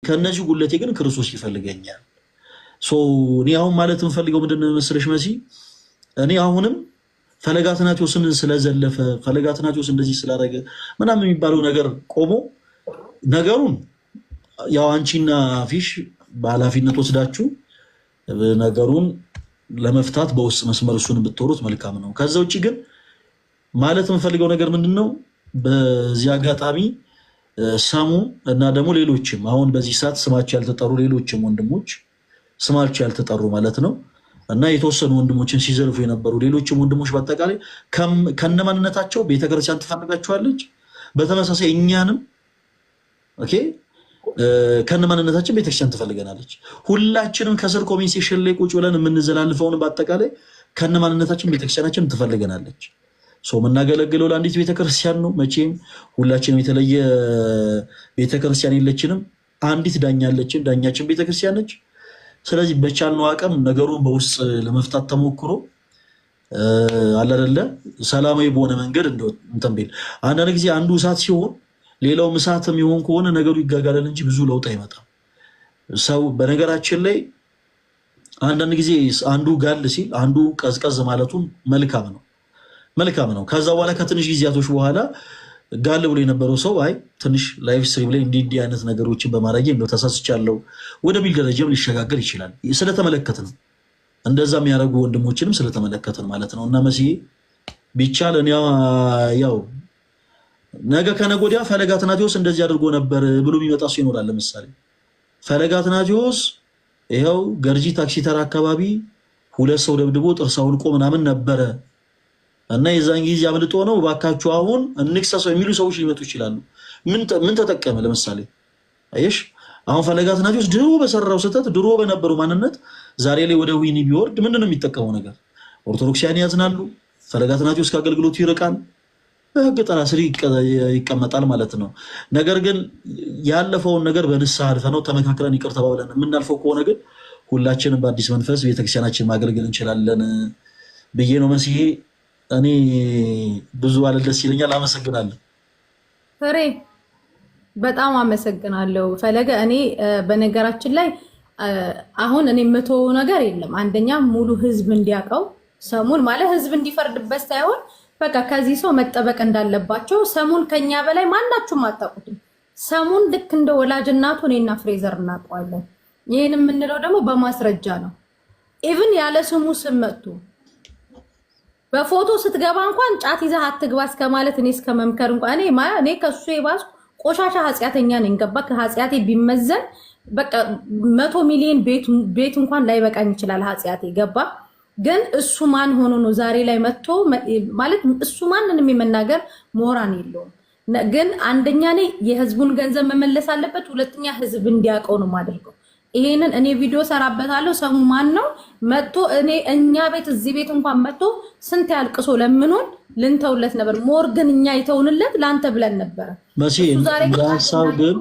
ከነዚህ ጉለቴ ግን ክርስቶስ ይፈልገኛል። እኔ አሁን ማለት የምፈልገው ምንድነው መሰለሽ መሲ፣ እኔ አሁንም ፈለገ አትናቴዎስን ስለዘለፈ ፈለገ አትናቴዎስ እንደዚህ ስላደረገ ምናምን የሚባለው ነገር ቆሞ ነገሩን ያው አንቺና ፊሽ በኃላፊነት ወስዳችሁ ነገሩን ለመፍታት በውስጥ መስመር እሱን ብትወሩት መልካም ነው። ከዛ ውጪ ግን ማለት የምፈልገው ነገር ምንድነው በዚህ አጋጣሚ ሰሙ እና ደግሞ ሌሎችም አሁን በዚህ ሰዓት ስማቸው ያልተጠሩ ሌሎችም ወንድሞች ስማቸው ያልተጠሩ ማለት ነው እና የተወሰኑ ወንድሞችን ሲዘልፉ የነበሩ ሌሎችም ወንድሞች በአጠቃላይ ከነማንነታቸው ቤተክርስቲያን ትፈልጋቸዋለች። በተመሳሳይ እኛንም ኦኬ ከነማንነታችን ቤተክርስቲያን ትፈልገናለች። ሁላችንም ከስር ኮሜንት ሴክሽን ላይ ቁጭ ብለን የምንዘላልፈውን በአጠቃላይ ከነማንነታችን ቤተክርስቲያናችን ትፈልገናለች። የምናገለግለው ለአንዲት ቤተክርስቲያን ነው። መቼም ሁላችንም የተለየ ቤተክርስቲያን የለችንም። አንዲት ዳኛ አለችን፣ ዳኛችን ቤተክርስቲያን ነች። ስለዚህ በቻልነው አቅም ነገሩን በውስጥ ለመፍታት ተሞክሮ አላደለ ሰላማዊ በሆነ መንገድ እንትን ቢል አንዳንድ ጊዜ አንዱ እሳት ሲሆን ሌላው እሳት የሚሆን ከሆነ ነገሩ ይጋጋላል እንጂ ብዙ ለውጥ አይመጣም። ሰው በነገራችን ላይ አንዳንድ ጊዜ አንዱ ጋል ሲል አንዱ ቀዝቀዝ ማለቱን መልካም ነው። ከዛ በኋላ ከትንሽ ጊዜያቶች በኋላ ጋል ብሎ የነበረው ሰው አይ ትንሽ ላይፍ ስትሪም ላይ እንዲህ አይነት ነገሮችን በማድረግ እንደው ተሳስቻለሁ ወደሚል ደረጃም ሊሸጋገር ይችላል። ስለተመለከት ነው እንደዛ የሚያደርጉ ወንድሞችንም ስለተመለከትን ማለት ነው። እና መሲ ቢቻል እኔ ያው ነገ ከነገ ወዲያ ፈለገ አትናቴዎስ እንደዚህ አድርጎ ነበር ብሎ የሚመጣ ሰው ይኖራል። ለምሳሌ ፈለገ አትናቴዎስ ይኸው ገርጂ ታክሲ ተራ አካባቢ 2 ሰው ደብድቦ ጥርስ አውልቆ ምናምን ነበረ እና የዛን ጊዜ አብልጦ ነው ባካችሁ አሁን እንክሰሰው የሚሉ ሰዎች ሊመጡ ይችላሉ። ምን ተጠቀመ? ለምሳሌ አይሽ አሁን ፈለገ አትናቴዎስ ድሮ በሰራው ስህተት ድሮ በነበረው ማንነት ዛሬ ላይ ወደ ዊኒ ቢወርድ ምንድነው የሚጠቀመው ነገር? ኦርቶዶክሳውያን ያዝናሉ። ፈለገ አትናቴዎስ ከአገልግሎቱ ይርቃል፣ በህግ ጥላ ስር ይቀመጣል ማለት ነው። ነገር ግን ያለፈውን ነገር በንስሐ አልፈነው ተመካክረን ይቅር ተባብለን የምናልፈው ከሆነ ግን ሁላችንም በአዲስ መንፈስ ቤተክርስቲያናችን ማገልገል እንችላለን ብዬ ነው መስዬ እኔ ብዙ አለ ደስ ይለኛል። አመሰግናለሁ ፍሬ፣ በጣም አመሰግናለሁ ፈለገ። እኔ በነገራችን ላይ አሁን እኔ የምተወው ነገር የለም። አንደኛ ሙሉ ህዝብ እንዲያውቀው ሰሙን ማለት ህዝብ እንዲፈርድበት ሳይሆን በቃ ከዚህ ሰው መጠበቅ እንዳለባቸው ሰሙን ከኛ በላይ ማናችሁም አታውቁትም። ሰሙን ልክ እንደ ወላጅ እናቱ እኔና ፍሬዘር እናውቀዋለን። ይህን የምንለው ደግሞ በማስረጃ ነው። ኢቭን ያለ ስሙ ስም መጥቶ በፎቶ ስትገባ እንኳን ጫት ይዘህ አትግባ እስከማለት እኔ እስከመምከር እንኳን እኔ ከሱ የባስ ቆሻሻ ኃጢአተኛ ነኝ። ገባ ከኃጢአቴ ቢመዘን በቃ 100 ሚሊዮን ቤት እንኳን ላይበቃኝ ይችላል ኃጢአቴ። ገባ ግን እሱ ማን ሆኖ ነው ዛሬ ላይ መጥቶ ማለት እሱ ማንንም የመናገር ሞራን የለውም። ግን አንደኛ የህዝቡን ገንዘብ መመለስ አለበት፣ ሁለተኛ ህዝብ እንዲያውቀው ነው ማድረገው። ይሄንን እኔ ቪዲዮ ሰራበታለሁ። ሰሙ ማን ነው መጥቶ እኛ ቤት እዚህ ቤት እንኳን መጥቶ ስንት ያልቅሶ ለምኑን ልንተውለት ነበር። ሞር ግን እኛ ይተውንለት ላንተ ብለን ነበር። መሲ እንደ ሐሳብ ግን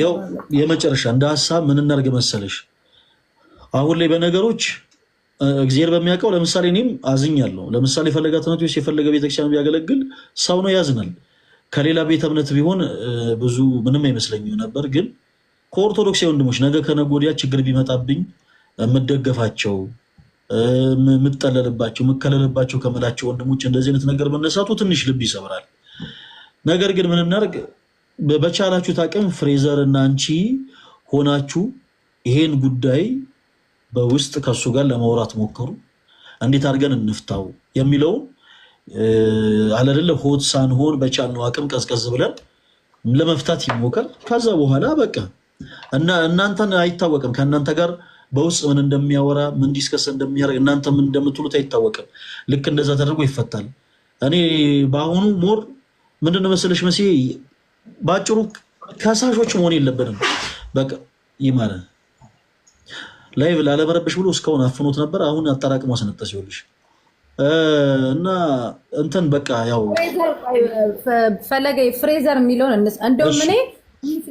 ያው የመጨረሻ እንደ ሐሳብ ምን እናርግ መሰለሽ፣ አሁን ላይ በነገሮች እግዚአብሔር በሚያውቀው ለምሳሌ እኔም አዝኛለሁ። ለምሳሌ ፈለገ አትናቴዎስ የፈለገ ቤተክርስቲያን ቢያገለግል ሰው ነው ያዝናል። ከሌላ ቤተ እምነት ቢሆን ብዙ ምንም አይመስለኝም ነበር። ግን ከኦርቶዶክስ ወንድሞች ነገ ከነገ ወዲያ ችግር ቢመጣብኝ የምደገፋቸው የምጠለልባቸው የምከለልባቸው ከመላቸው ወንድሞች እንደዚህ አይነት ነገር መነሳቱ ትንሽ ልብ ይሰብራል። ነገር ግን ምን እናርግ፣ በቻላችሁ ታቅም ፍሬዘር እና አንቺ ሆናችሁ ይሄን ጉዳይ በውስጥ ከሱ ጋር ለማውራት ሞክሩ። እንዴት አድርገን እንፍታው የሚለው አለደለ ሆት ሳንሆን በቻልነው አቅም ቀዝቀዝ ብለን ለመፍታት ይሞከር። ከዛ በኋላ በቃ እና እናንተን አይታወቅም ከእናንተ ጋር በውስጥ ምን እንደሚያወራ ምን ዲስከስ እንደሚያደርግ እናንተ ምን እንደምትሉት አይታወቅም። ልክ እንደዛ ተደርጎ ይፈታል። እኔ በአሁኑ ሞር ምንድነው መሰለሽ መሲ ባጭሩ ከሳሾች መሆን የለብንም። በቃ ይማረ ላይቭ ላለበረብሽ ብሎ እስካሁን አፍኖት ነበር። አሁን አጣራቅሞ አስነጠስ ይኸውልሽ እና እንትን በቃ ያው ፈለገ ፍሬዘር የሚለውን እንደውም እኔ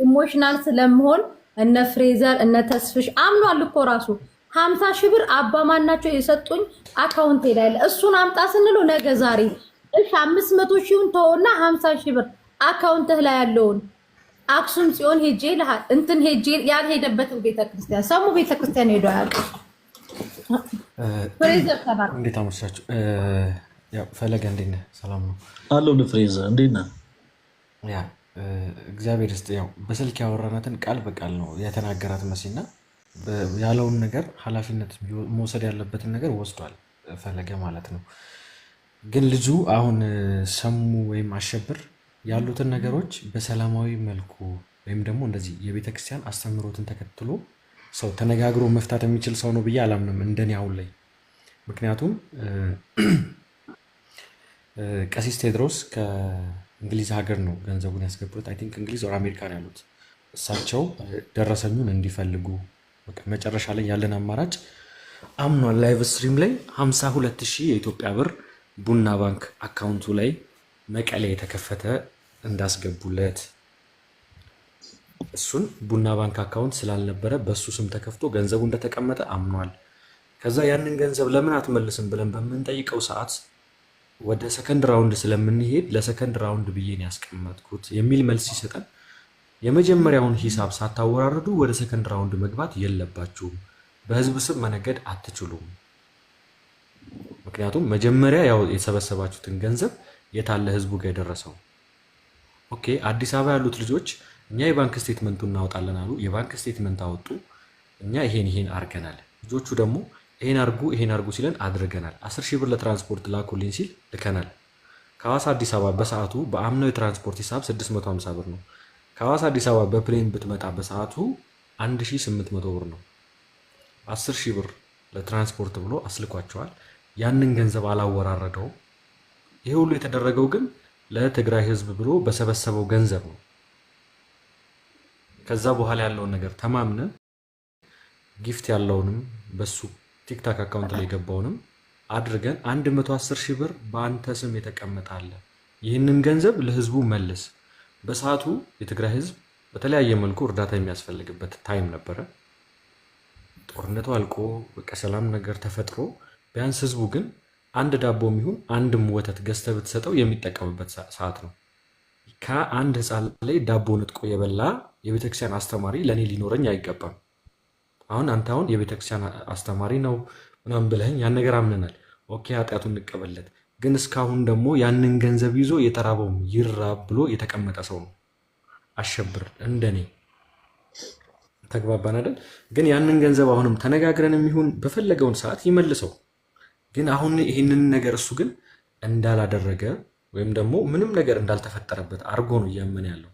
ኢሞሽናል ስለምሆን እነ ፍሬዘር እነ ተስፍሽ አምኗል እኮ ራሱ 50 ሺህ ብር አባ ማናቸው የሰጡኝ አካውንት ላይ እሱን አምጣ ስንለው ነገ ዛሬ እሺ 500 ሺውን ተውና 50 ሺህ ብር አካውንትህ ላይ ያለውን አክሱም ጽዮን ሄጄ እንትን ሄጄ ያልሄደበትን ቤተክርስቲያን ሰሙ ቤተክርስቲያን ሄዶ አያውቅም። ፍሬዘር ተባለ። እንዴት አመሻችሁ? ያው ፈለገ እንዴት ነህ? ሰላም ነው አለው። ለፍሬዘር እንዴት ነህ? ያ እግዚአብሔር ይስጥ። ያው በስልክ ያወራናትን ቃል በቃል ነው የተናገራት መሲና ያለውን ነገር ኃላፊነት መውሰድ ያለበትን ነገር ወስዷል ፈለገ ማለት ነው። ግን ልጁ አሁን ሰሙ ወይም አሸብር ያሉትን ነገሮች በሰላማዊ መልኩ ወይም ደግሞ እንደዚህ የቤተክርስቲያን አስተምህሮትን ተከትሎ ሰው ተነጋግሮ መፍታት የሚችል ሰው ነው ብዬ አላምንም እንደኔ አሁን ላይ። ምክንያቱም ቀሲስ ቴድሮስ ከእንግሊዝ ሀገር ነው ገንዘቡን ያስገቡት። አይ ቲንክ እንግሊዝ ወር አሜሪካ ነው ያሉት። እሳቸው ደረሰኙን እንዲፈልጉ መጨረሻ ላይ ያለን አማራጭ አምኗል። ላይቭ ስትሪም ላይ 52,000 የኢትዮጵያ ብር ቡና ባንክ አካውንቱ ላይ መቀሌ የተከፈተ እንዳስገቡለት፣ እሱን ቡና ባንክ አካውንት ስላልነበረ በሱ ስም ተከፍቶ ገንዘቡ እንደተቀመጠ አምኗል። ከዛ ያንን ገንዘብ ለምን አትመልስም ብለን በምንጠይቀው ሰዓት ወደ ሰከንድ ራውንድ ስለምንሄድ ለሰከንድ ራውንድ ብዬ ነው ያስቀመጥኩት የሚል መልስ ሲሰጠን፣ የመጀመሪያውን ሂሳብ ሳታወራርዱ ወደ ሰከንድ ራውንድ መግባት የለባችሁም፣ በህዝብ ስም መነገድ አትችሉም። ምክንያቱም መጀመሪያ ያው የሰበሰባችሁትን ገንዘብ የታለ ህዝቡ ጋር የደረሰው? ኦኬ አዲስ አበባ ያሉት ልጆች እኛ የባንክ ስቴትመንቱ እናወጣለን አሉ። የባንክ ስቴትመንት አወጡ። እኛ ይሄን አድርገናል። ልጆቹ ደግሞ ይሄን አርጉ ሲለን አድርገናል። 10,000 ብር ለትራንስፖርት ላኩልኝ ሲል ልከናል። ከሐዋሳ አዲስ አበባ በሰዓቱ በአምናው የትራንስፖርት ሂሳብ 650 ብር ነው። ከሐዋሳ አዲስ አበባ በፕሌን ብትመጣ በሰዓቱ 1800 ብር ነው። 10,000 ብር ለትራንስፖርት ብሎ አስልኳቸዋል። ያንን ገንዘብ አላወራረደው። ይሄ ሁሉ የተደረገው ግን ለትግራይ ህዝብ ብሎ በሰበሰበው ገንዘብ ነው። ከዛ በኋላ ያለውን ነገር ተማምነን ጊፍት ያለውንም በሱ ቲክታክ አካውንት ላይ የገባውንም አድርገን 110,000 ብር በአንተ ስም የተቀመጠ አለ፣ ይህንን ገንዘብ ለህዝቡ መልስ። በሰዓቱ የትግራይ ህዝብ በተለያየ መልኩ እርዳታ የሚያስፈልግበት ታይም ነበረ። ጦርነቱ አልቆ በቃ ሰላም ነገር ተፈጥሮ ቢያንስ ህዝቡ ግን አንድ ዳቦም ይሁን አንድም ወተት ገዝተህ ብትሰጠው የሚጠቀምበት ሰዓት ነው። ከአንድ ህፃን ላይ ዳቦ ነጥቆ የበላ የቤተክርስቲያን አስተማሪ ለእኔ ሊኖረኝ አይገባም። አንተ አሁን የቤተክርስቲያን አስተማሪ ነው ምናምን ብለኸኝ ያን ነገር አምነናል። ኦኬ ኃጢአቱን እንቀበለት። ግን እስካሁን ደግሞ ያንን ገንዘብ ይዞ የተራበውም ይራብ ብሎ የተቀመጠ ሰው ነው አሸብር። እንደኔ ተግባባን አይደል? ግን ያንን ገንዘብ አሁንም ተነጋግረን የሚሆን በፈለገውን ሰዓት ይመልሰው። ግን አሁን ይህንን ነገር እሱ ግን እንዳላደረገ ወይም ደግሞ ምንም ነገር እንዳልተፈጠረበት አድርጎ ነው እያመነ ያለው።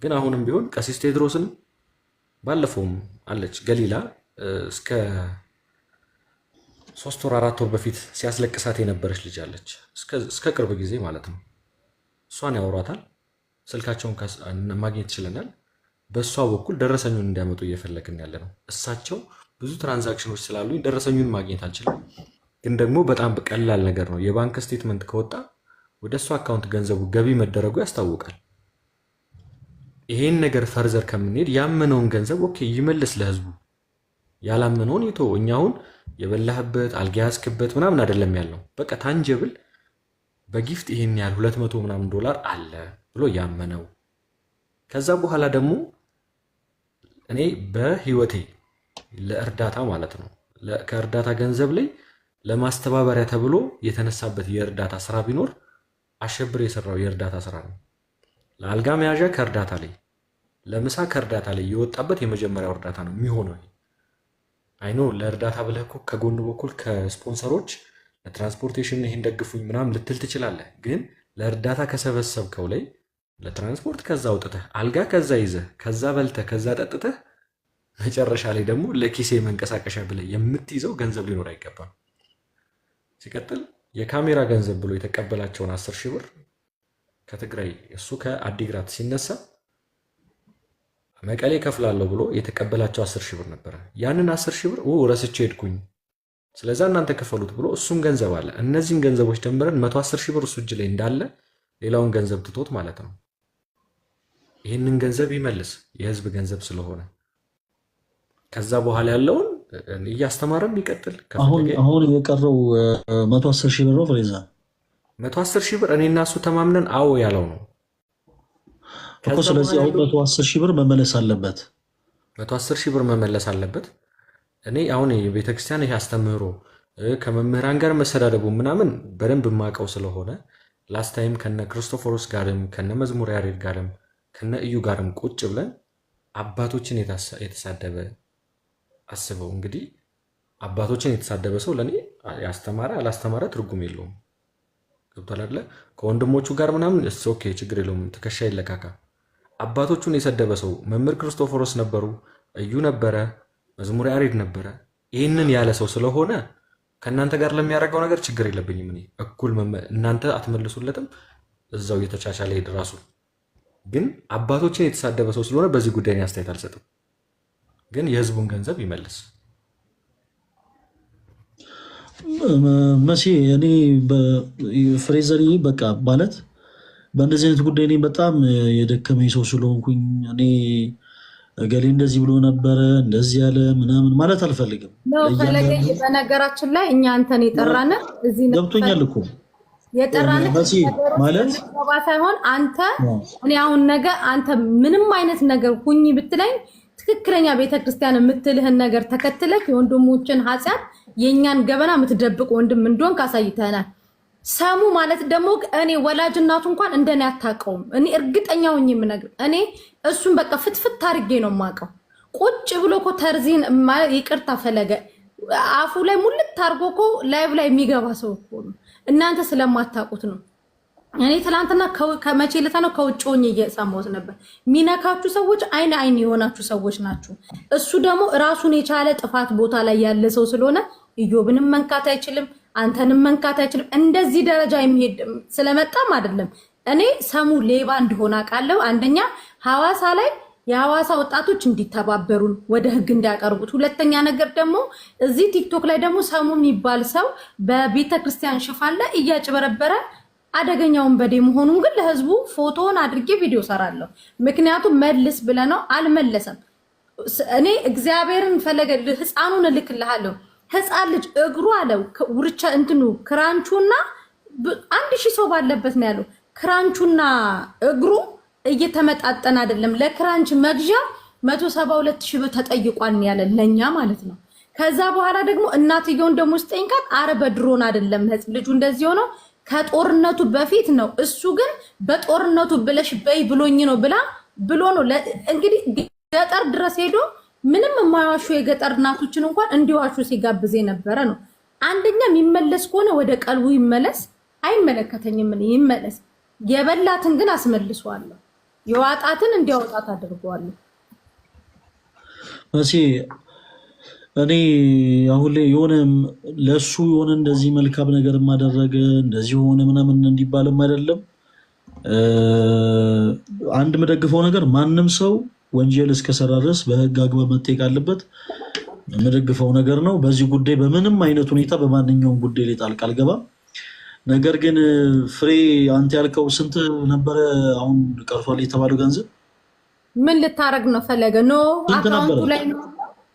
ግን አሁንም ቢሆን ቀሲስ ቴድሮስንም ባለፈውም አለች ገሊላ እስከ 3 ወር 4 ወር በፊት ሲያስለቅሳት የነበረች ልጅ አለች። እስከ ቅርብ ጊዜ ማለት ነው። እሷን ያወሯታል። ስልካቸውን ማግኘት ችለናል። በእሷ በኩል ደረሰኙን እንዲያመጡ እየፈለግን ያለ ነው። እሳቸው ብዙ ትራንዛክሽኖች ስላሉኝ ደረሰኙን ማግኘት አልችልም። ግን ደግሞ በጣም ቀላል ነገር ነው። የባንክ ስቴትመንት ከወጣ ወደ እሱ አካውንት ገንዘቡ ገቢ መደረጉ ያስታውቃል። ይሄን ነገር ፈርዘር ከምንሄድ ያመነውን ገንዘብ ኦኬ ይመልስ ለህዝቡ፣ ያላመነውን ይቶ። እኛ አሁን የበላህበት አልጋ ያዝክበት ምናምን አይደለም ያልነው። በቃ ታንጀብል በጊፍት ይሄን ያህል 200 ምናምን ዶላር አለ ብሎ ያመነው። ከዛ በኋላ ደግሞ እኔ በህይወቴ ለእርዳታ ማለት ነው ከእርዳታ ገንዘብ ላይ ለማስተባበሪያ ተብሎ የተነሳበት የእርዳታ ስራ ቢኖር አሸብር የሰራው የእርዳታ ስራ ነው። ለአልጋ መያዣ ከእርዳታ ላይ፣ ለምሳ ከእርዳታ ላይ የወጣበት የመጀመሪያው እርዳታ ነው የሚሆነው። አይኖ ለእርዳታ ብለህ እኮ ከጎን በኩል ከስፖንሰሮች ለትራንስፖርቴሽን ይሄን ደግፉኝ ምናምን ልትል ትችላለህ። ግን ለእርዳታ ከሰበሰብከው ላይ ለትራንስፖርት ከዛ አውጥተህ አልጋ ከዛ ይዘህ ከዛ በልተህ ከዛ ጠጥተህ መጨረሻ ላይ ደግሞ ለኪሴ መንቀሳቀሻ ብለህ የምትይዘው ገንዘብ ሊኖር አይገባም። ሲቀጥል የካሜራ ገንዘብ ብሎ የተቀበላቸውን 10,000 ብር ከትግራይ እሱ ከአዲግራት ሲነሳ መቀሌ ከፍላለሁ ብሎ የተቀበላቸው 10,000 ብር ነበረ። ያንን 10,000 ብር ረስቼ ሄድኩኝ፣ ስለዛ እናንተ ከፈሉት ብሎ እሱም ገንዘብ አለ። እነዚህን ገንዘቦች ደምረን 110,000 ብር እሱ እጅ ላይ እንዳለ ሌላውን ገንዘብ ትቶት ማለት ነው። ይህንን ገንዘብ ይመልስ፣ የህዝብ ገንዘብ ስለሆነ። ከዛ በኋላ ያለውን እያስተማረም ይቀጥል። አሁን የቀረው 110,000 ብር ነው ፍሬዛ 110,000 ብር እኔ እና እሱ ተማምነን አዎ ያለው ነው። እኮ። ስለዚህ አሁን 110 ሺህ ብር መመለስ አለበት። 110 ሺህ ብር መመለስ አለበት። እኔ አሁን የቤተክርስቲያን ይሄ አስተምህሮ ከመምህራን ጋር መሰዳደቡ ምናምን በደንብ የማውቀው ስለሆነ ላስት ታይም ከነ ክርስቶፎሮስ ጋርም ከነ መዝሙር ያሬድ ጋርም ከነ እዩ ጋርም ቁጭ ብለን አባቶችን የተሳደበ አስበው እንግዲህ አባቶችን የተሳደበ ሰው ለእኔ ያስተማረ አላስተማረ ትርጉም የለውም። ገብቷል አይደለ? ከወንድሞቹ ጋር ምናምን ኦኬ ችግር የለውም፣ ትከሻ ይለካካ። አባቶቹን የሰደበ ሰው መምህር ክርስቶፎሮስ ነበሩ፣ እዩ ነበረ፣ መዝሙር ያሬድ ነበረ። ይህንን ያለ ሰው ስለሆነ ከእናንተ ጋር ለሚያደርገው ነገር ችግር የለብኝም። እኔ እኩል እናንተ አትመልሱለትም፣ እዛው እየተቻቻለ ሄድ ራሱ። ግን አባቶችን የተሳደበ ሰው ስለሆነ በዚህ ጉዳይ አስተያየት አልሰጥም። ግን የህዝቡን ገንዘብ ይመልስ። መሲ እኔ በፍሬዘር በቃ ማለት በእንደዚህ አይነት ጉዳይ እኔ በጣም የደከመኝ ሰው ስለሆንኩኝ እኔ እገሌ እንደዚህ ብሎ ነበረ እንደዚህ ያለ ምናምን ማለት አልፈልግም። ፈለገ በነገራችን ላይ እኛ አንተን የጠራን እዚህ ገብቶኛል እኮ የጠራን ማለት ሳይሆን አንተ እኔ አሁን ነገ አንተ ምንም አይነት ነገር ሁኚ ብትለኝ ትክክለኛ ቤተክርስቲያን የምትልህን ነገር ተከትለህ የወንድሞችን ኃጢአት የኛን ገበና የምትደብቅ ወንድም እንደሆን ካሳይተናል። ሰሙ ማለት ደግሞ እኔ ወላጅ እናቱ እንኳን እንደኔ አታውቀውም። እኔ እርግጠኛ ሆኜ የምነግር እኔ እሱን በቃ ፍትፍት አድርጌ ነው የማውቀው። ቁጭ ብሎ እኮ ተርዚን ይቅርታ ፈለገ አፉ ላይ ሙልት አድርጎ እኮ ላይቭ ላይ የሚገባ ሰው እኮ ነው። እናንተ ስለማታውቁት ነው። እኔ ትላንትና ከመቼ ለታ ነው ከውጭ ሆኜ እየሰማሁት ነበር። ሚነካችሁ ሰዎች አይን የሆናችሁ ሰዎች ናችሁ። እሱ ደግሞ ራሱን የቻለ ጥፋት ቦታ ላይ ያለ ሰው ስለሆነ ኢዮብንም መንካት አይችልም፣ አንተንም መንካት አይችልም። እንደዚህ ደረጃ የሚሄድ ስለመጣም አይደለም። እኔ ሰሙ ሌባ እንደሆነ አውቃለሁ። አንደኛ ሐዋሳ ላይ የሐዋሳ ወጣቶች እንዲተባበሩን ወደ ህግ እንዲያቀርቡት፣ ሁለተኛ ነገር ደግሞ እዚህ ቲክቶክ ላይ ደግሞ ሰሙ የሚባል ሰው በቤተክርስቲያን ሽፋን ላይ እያጭበረበረ አደገኛውን በዴ መሆኑን ግን ለህዝቡ ፎቶውን አድርጌ ቪዲዮ ሰራለሁ። ምክንያቱም መልስ ብለነው አልመለሰም። እኔ እግዚአብሔርን ፈለገ ህፃኑን እልክልሃለሁ። ህፃን ልጅ እግሩ አለው ውርቻ እንትኑ ክራንቹና 1000 ሰው ባለበት ነው ያለው። ክራንቹና እግሩ እየተመጣጠን አይደለም። ለክራንች መግዣ 172,000 ብር ተጠይቋል ያለ ለኛ ማለት ነው። ከዛ በኋላ ደግሞ እናትየውን ደግሞ ስጠይቃት አረ በድሮን አይደለም ልጁ እንደዚህ ሆነው ከጦርነቱ በፊት ነው። እሱ ግን በጦርነቱ ብለሽ በይ ብሎኝ ነው ብሎ ነው እንግዲህ ገጠር ድረስ ሄዶ ምንም የማይዋሹ የገጠር እናቶችን እንኳን እንዲዋሹ ሲጋብዝ የነበረ ነው። አንደኛ የሚመለስ ከሆነ ወደ ቀልቡ ይመለስ፣ አይመለከተኝም ይመለስ። የበላትን ግን አስመልሷለሁ፣ የዋጣትን እንዲያወጣት አድርገዋለሁ። መሲ እኔ አሁን ላይ የሆነ ለሱ የሆነ እንደዚህ መልካም ነገር ማደረገ እንደዚህ ሆነ ምናምን እንዲባልም አይደለም። አንድ የምደግፈው ነገር ማንም ሰው ወንጀል እስከሰራ ድረስ በህግ አግባብ መጠየቅ አለበት። የምደግፈው ነገር ነው። በዚህ ጉዳይ በምንም አይነት ሁኔታ በማንኛውም ጉዳይ ላይ ጣልቃ አልገባም። ነገር ግን ፍሬ አንተ ያልከው ስንት ነበረ አሁን ቀርቷል የተባለው ገንዘብ? ምን ልታረግ ነው ፈለገ? ኖ አካውንቱ ላይ ነው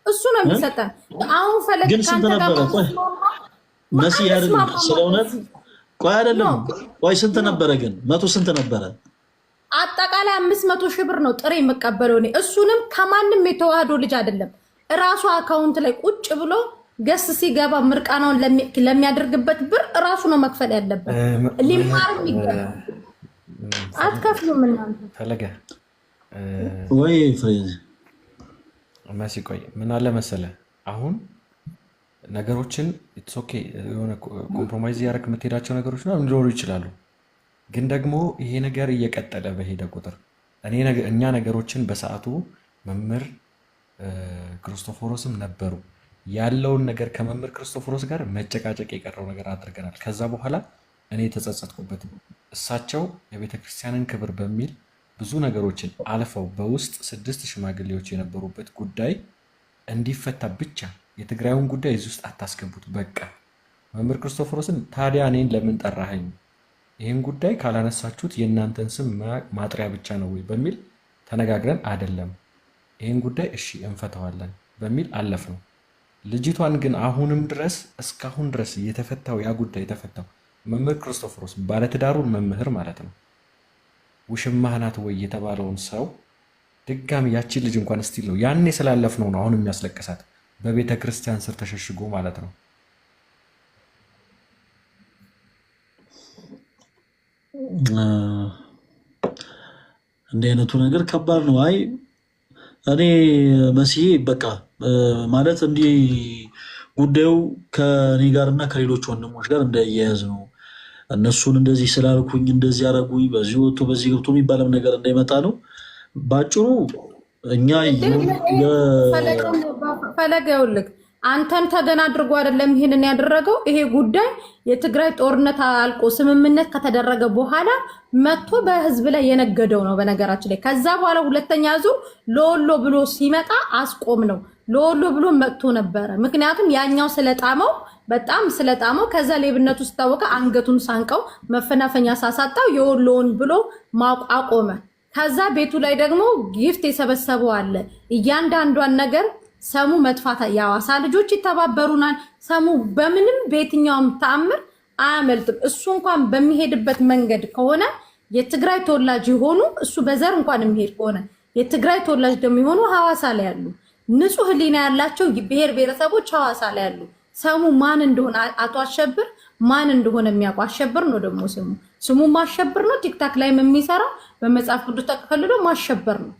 እሱ ነው የሚሰጠን። አሁን ፈለገ ግን ስንት ነበረ? ቆይ መሲ ያረድ ስለሆነ ቆይ አይደለም ቆይ ስንት ነበረ ግን? 100 ስንት ነበረ? አጠቃላይ 500,000 ብር ነው ጥሬ የምቀበለው እኔ። እሱንም ከማንም የተዋህዶ ልጅ አይደለም እራሱ አካውንት ላይ ቁጭ ብሎ ገስ ሲገባ ምርቃናውን ለሚያደርግበት ብር እራሱ ነው መክፈል ያለበት። ሊማርም ይገባል። አትከፍሉም እናንተ ፈለገ ወይ ፍሬዝ መሲ ቆይ ምን አለ መሰለ፣ አሁን ነገሮችን ኢትስ ኦኬ የሆነ ኮምፕሮማይዝ ያደረክ የምትሄዳቸው ነገሮች ነው ሊኖሩ ይችላሉ። ግን ደግሞ ይሄ ነገር እየቀጠለ በሄደ ቁጥር እኛ ነገሮችን በሰዓቱ መምህር ክርስቶፎሮስም ነበሩ ያለውን ነገር ከመምህር ክርስቶፎሮስ ጋር መጨቃጨቅ የቀረው ነገር አድርገናል። ከዛ በኋላ እኔ የተጸጸትኩበት እሳቸው የቤተክርስቲያንን ክብር በሚል ብዙ ነገሮችን አልፈው በውስጥ 6 ሽማግሌዎች የነበሩበት ጉዳይ እንዲፈታ ብቻ የትግራዩን ጉዳይ እዚህ ውስጥ አታስገቡት። በቃ መምህር ክርስቶፎሮስን ታዲያ እኔን ለምን ጠራኸኝ? ይህን ጉዳይ ካላነሳችሁት የእናንተን ስም ማጥሪያ ብቻ ነው ወይ በሚል ተነጋግረን አይደለም ይህን ጉዳይ እሺ እንፈተዋለን በሚል አለፍ ነው። ልጅቷን ግን አሁንም ድረስ እስካሁን ድረስ የተፈታው ያ ጉዳይ የተፈታው መምህር ክርስቶፎሮስ ባለትዳሩን መምህር ማለት ነው ውሽማህ ናት ወይ የተባለውን ሰው ድጋሚ ያቺን ልጅ እንኳን ስቲል ነው ያኔ ስላለፍነው ነው አሁን የሚያስለቅሳት በቤተ ክርስቲያን ስር ተሸሽጎ ማለት ነው። እንዲህ አይነቱ ነገር ከባድ ነው። አይ እኔ መሲሄ በቃ ማለት እንዲህ ጉዳዩ ከኔ ጋርና ከሌሎች ወንድሞች ጋር እንዳያያዝ ነው። እነሱን እንደዚህ ስላልኩኝ እንደዚህ ያረጉኝ በዚህ ወጥቶ በዚህ ገብቶ የሚባለው ነገር እንዳይመጣ ነው። ባጭሩ እኛ ፈለገ ይኸውልህ አንተን ተገና አድርጎ አይደለም ይሄንን ያደረገው። ይሄ ጉዳይ የትግራይ ጦርነት አልቆ ስምምነት ከተደረገ በኋላ መጥቶ በህዝብ ላይ የነገደው ነው። በነገራችን ላይ ከዛ በኋላ ሁለተኛ ዙር ለወሎ ብሎ ሲመጣ አስቆም ነው። ለወሎ ብሎ መጥቶ ነበረ። ምክንያቱም ያኛው ስለጣመው በጣም ስለጣመው ከዛ ሌብነቱ ስታወቀ አንገቱን ሳንቀው መፈናፈኛ ሳሳጣው የወሎውን ብሎ አቆመ። ከዛ ቤቱ ላይ ደግሞ ጊፍት የሰበሰበው አለ። እያንዳንዷን ነገር ሰሙ መጥፋት የሐዋሳ ልጆች ይተባበሩናል። ሰሙ በምንም በየትኛውም ተአምር አያመልጥም። እሱ እንኳን በሚሄድበት መንገድ ከሆነ የትግራይ ተወላጅ የሆኑ እሱ በዘር እንኳን የሚሄድ ከሆነ የትግራይ ተወላጅ ደግሞ የሆኑ ሐዋሳ ላይ ያሉ ንጹህ ህሊና ያላቸው ብሔር ብሔረሰቦች ሐዋሳ ላይ ያሉ ሰሙ ማን እንደሆነ አቶ አሸብር ማን እንደሆነ የሚያውቁ አሸብር ነው። ደግሞ ስሙ ማሸብር ነው። ቲክታክ ላይ የሚሰራ በመጽሐፍ ቅዱስ ተቀልዶ ማሸበር ነው።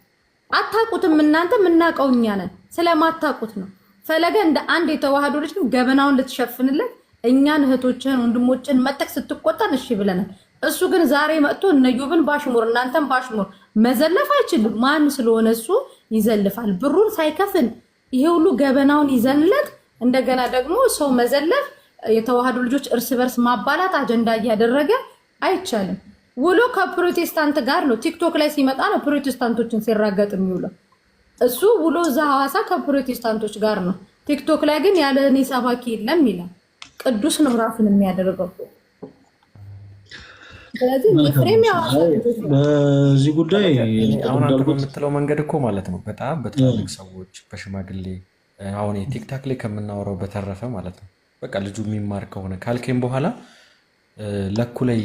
አታውቁትም እናንተ የምናውቀው እኛ ነን። ስለማታውቁት ነው። ፈለገ እንደ አንድ የተዋህዶ ልጅ ገበናውን ልትሸፍንለት እኛን እህቶችን ወንድሞችን መጠቅ ስትቆጣን እሺ ብለናል። እሱ ግን ዛሬ መጥቶ እነዩብን ባሽሙር እናንተን ባሽሙር መዘለፍ አይችልም። ማን ስለሆነ እሱ ይዘልፋል? ብሩን ሳይከፍል ይሄ ሁሉ ገበናውን ይዘንለት እንደገና ደግሞ ሰው መዘለፍ የተዋህዶ ልጆች እርስ በርስ ማባላት አጀንዳ እያደረገ አይቻልም። ውሎ ከፕሮቴስታንት ጋር ነው። ቲክቶክ ላይ ሲመጣ ነው ፕሮቴስታንቶችን ሲራገጥ የሚውለው። እሱ ውሎ እዛ ሐዋሳ ከፕሮቴስታንቶች ጋር ነው። ቲክቶክ ላይ ግን ያለ እኔ ሰባኪ የለም ይላል። ቅዱስ ነው ራሱን የሚያደርገው። ስለዚህ በዚህ ጉዳይ አሁን አንተ በምትለው መንገድ እኮ ማለት ነው በጣም በትላልቅ ሰዎች በሽማግሌ አሁን ቲክታክ ላይ ከምናወራው በተረፈ ማለት ነው በቃ ልጁ የሚማር ከሆነ ካልኬም በኋላ ለኩ ላይ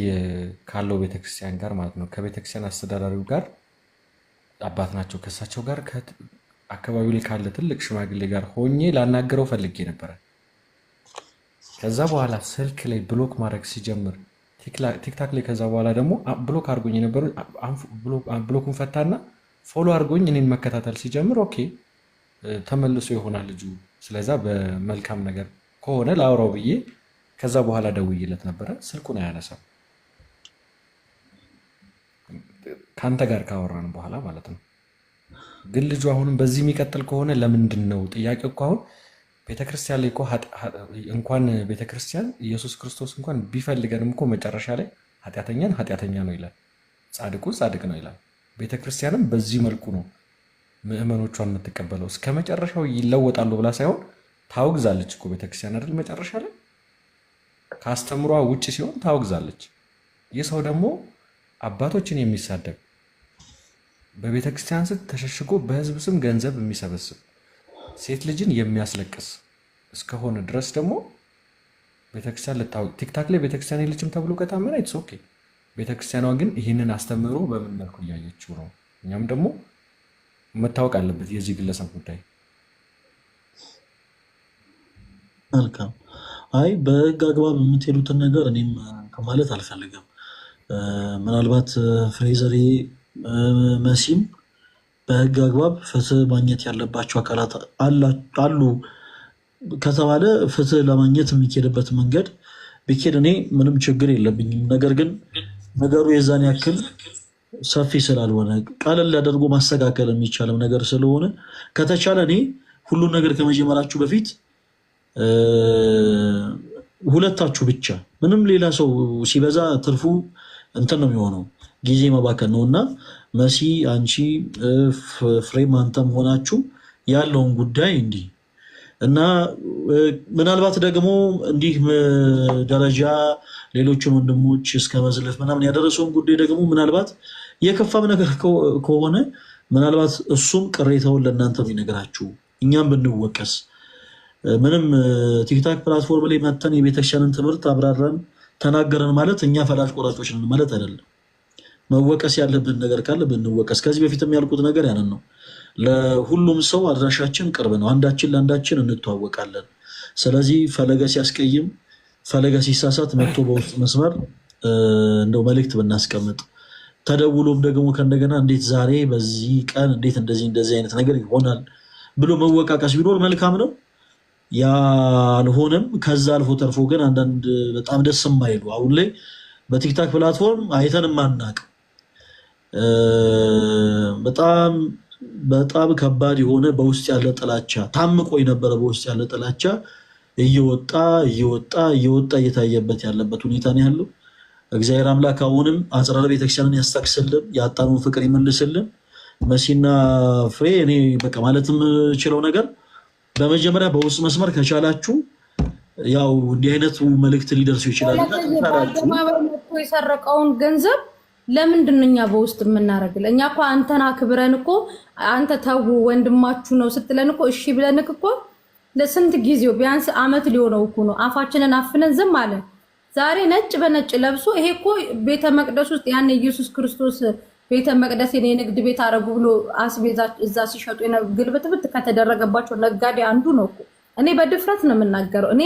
ካለው ቤተክርስቲያን ጋር ማለት ነው ከቤተክርስቲያን አስተዳዳሪው ጋር አባት ናቸው ከሳቸው ጋር አካባቢው ላይ ካለ ትልቅ ሽማግሌ ጋር ሆኜ ላናገረው ፈልጌ ነበር። ከዛ በኋላ ስልክ ላይ ብሎክ ማድረግ ሲጀምር ቲክታክ ላይ ከዛ በኋላ ደግሞ ብሎክ አድርጎኝ ነበር። ብሎኩን ፈታና ፎሎ አድርጎኝ እኔን መከታተል ሲጀምር ኦኬ ተመልሶ ይሆናል ልጁ ስለዛ በመልካም ነገር ከሆነ ላውራው ብዬ ከዛ በኋላ ደውዬለት ነበረ። ስልኩን አያነሳም ካንተ ጋር ካወራን በኋላ ማለት ነው። ግን ልጁ አሁንም በዚህ የሚቀጥል ከሆነ ለምንድን ነው ጥያቄው እኮ አሁን ቤተክርስቲያን ላይ እኮ እንኳን ቤተክርስቲያን ኢየሱስ ክርስቶስ እንኳን ቢፈልገንም እኮ መጨረሻ ላይ ኃጢአተኛን ኃጢአተኛ ነው ይላል፣ ጻድቁ ጻድቅ ነው ይላል። ቤተክርስቲያንም በዚህ መልኩ ነው ምዕመኖቿን የምትቀበለው። እስከ መጨረሻው ይለወጣሉ ብላ ሳይሆን ታወግዛለች እኮ ቤተክርስቲያን አይደል? መጨረሻ ላይ ከአስተምሯ ውጭ ሲሆን ታወግዛለች። ይህ ሰው ደግሞ አባቶችን የሚሳደብ በቤተክርስቲያን ስም ተሸሽጎ በህዝብ ስም ገንዘብ የሚሰበስብ ሴት ልጅን የሚያስለቅስ እስከሆነ ድረስ ደግሞ ቤተክርስቲያን ልታወቅ ቲክታክ ላይ ቤተክርስቲያን የለችም ተብሎ ከታመነ ኢትስ ኦኬ። ቤተክርስቲያኗ ግን ይህንን አስተምሮ በምን መልኩ እያየችው ነው? እኛም ደግሞ መታወቅ አለበት የዚህ ግለሰብ ጉዳይ። መልካም። አይ በህግ አግባብ የምትሄዱትን ነገር እኔም ከማለት አልፈልግም። ምናልባት ፍሬዘሬ መሲም በህግ አግባብ ፍትህ ማግኘት ያለባቸው አካላት አሉ ከተባለ ፍትህ ለማግኘት የሚኬድበት መንገድ ቢኬድ እኔ ምንም ችግር የለብኝም። ነገር ግን ነገሩ የዛን ያክል ሰፊ ስላልሆነ ቀለል አድርጎ ማስተካከል የሚቻለው ነገር ስለሆነ ከተቻለ እኔ ሁሉን ነገር ከመጀመራችሁ በፊት ሁለታችሁ ብቻ ምንም ሌላ ሰው ሲበዛ ትርፉ እንትን ነው የሚሆነው፣ ጊዜ መባከን ነው እና መሲ አንቺ ፍሬም አንተም ሆናችሁ ያለውን ጉዳይ እንዲህ እና ምናልባት ደግሞ እንዲህ ደረጃ ሌሎችን ወንድሞች እስከ መዝለፍ ምናምን ያደረሰውን ጉዳይ ደግሞ ምናልባት የከፋም ነገር ከሆነ ምናልባት እሱም ቅሬታውን ለእናንተ ቢነግራችሁ እኛም ብንወቀስ ምንም ቲክታክ ፕላትፎርም ላይ መተን የቤተክርስቲያንን ትምህርት አብራራን ተናገረን ማለት እኛ ፈላጭ ቆራጮች ነን ማለት አይደለም። መወቀስ ያለብን ነገር ካለ ብንወቀስ። ከዚህ በፊትም ያልኩት ነገር ያንን ነው። ለሁሉም ሰው አድራሻችን ቅርብ ነው። አንዳችን ለአንዳችን እንተዋወቃለን። ስለዚህ ፈለገ ሲያስቀይም፣ ፈለገ ሲሳሳት መጥቶ በውስጥ መስመር እንደው መልእክት ብናስቀምጥ፣ ተደውሎም ደግሞ ከእንደገና እንዴት ዛሬ በዚህ ቀን እንዴት እንደዚህ አይነት ነገር ይሆናል ብሎ መወቃቀስ ቢኖር መልካም ነው። ያልሆነም ከዛ አልፎ ተርፎ ግን አንዳንድ በጣም ደስ የማይሉ አሁን ላይ በቲክታክ ፕላትፎርም አይተን ማናቅ በጣም ከባድ የሆነ በውስጥ ያለ ጥላቻ ታምቆ የነበረ በውስጥ ያለ ጥላቻ እየወጣ እየታየበት ያለበት ሁኔታ ነው ያለው። እግዚአብሔር አምላክ አሁንም አጽራረ ቤተክርስቲያንን ያስታክስልን፣ ያጣነውን ፍቅር ይመልስልን። መሲና ፍሬ እኔ በቃ ማለት የምችለው ነገር በመጀመሪያ በውስጥ መስመር ከቻላችሁ ያው እንዲህ አይነቱ መልእክት ሊደርሱ ይችላል። የሰረቀውን ገንዘብ ለምንድን ነው እኛ በውስጥ የምናደርግልህ? እኛ እኮ አንተን አክብረን እኮ አንተ ተው ወንድማችሁ ነው ስትለን እኮ እሺ ብለን እኮ ለስንት ጊዜው ቢያንስ አመት ሊሆነው እኮ ነው አፋችንን አፍነን ዝም አለን። ዛሬ ነጭ በነጭ ለብሶ ይሄ እኮ ቤተ መቅደስ ውስጥ ያን ኢየሱስ ክርስቶስ ቤተ መቅደስ የንግድ ቤት አረጉ ብሎ አስቤዛ እዛ ሲሸጡ ግልብጥብጥ ከተደረገባቸው ነጋዴ አንዱ ነው እኮ። እኔ በድፍረት ነው የምናገረው። እኔ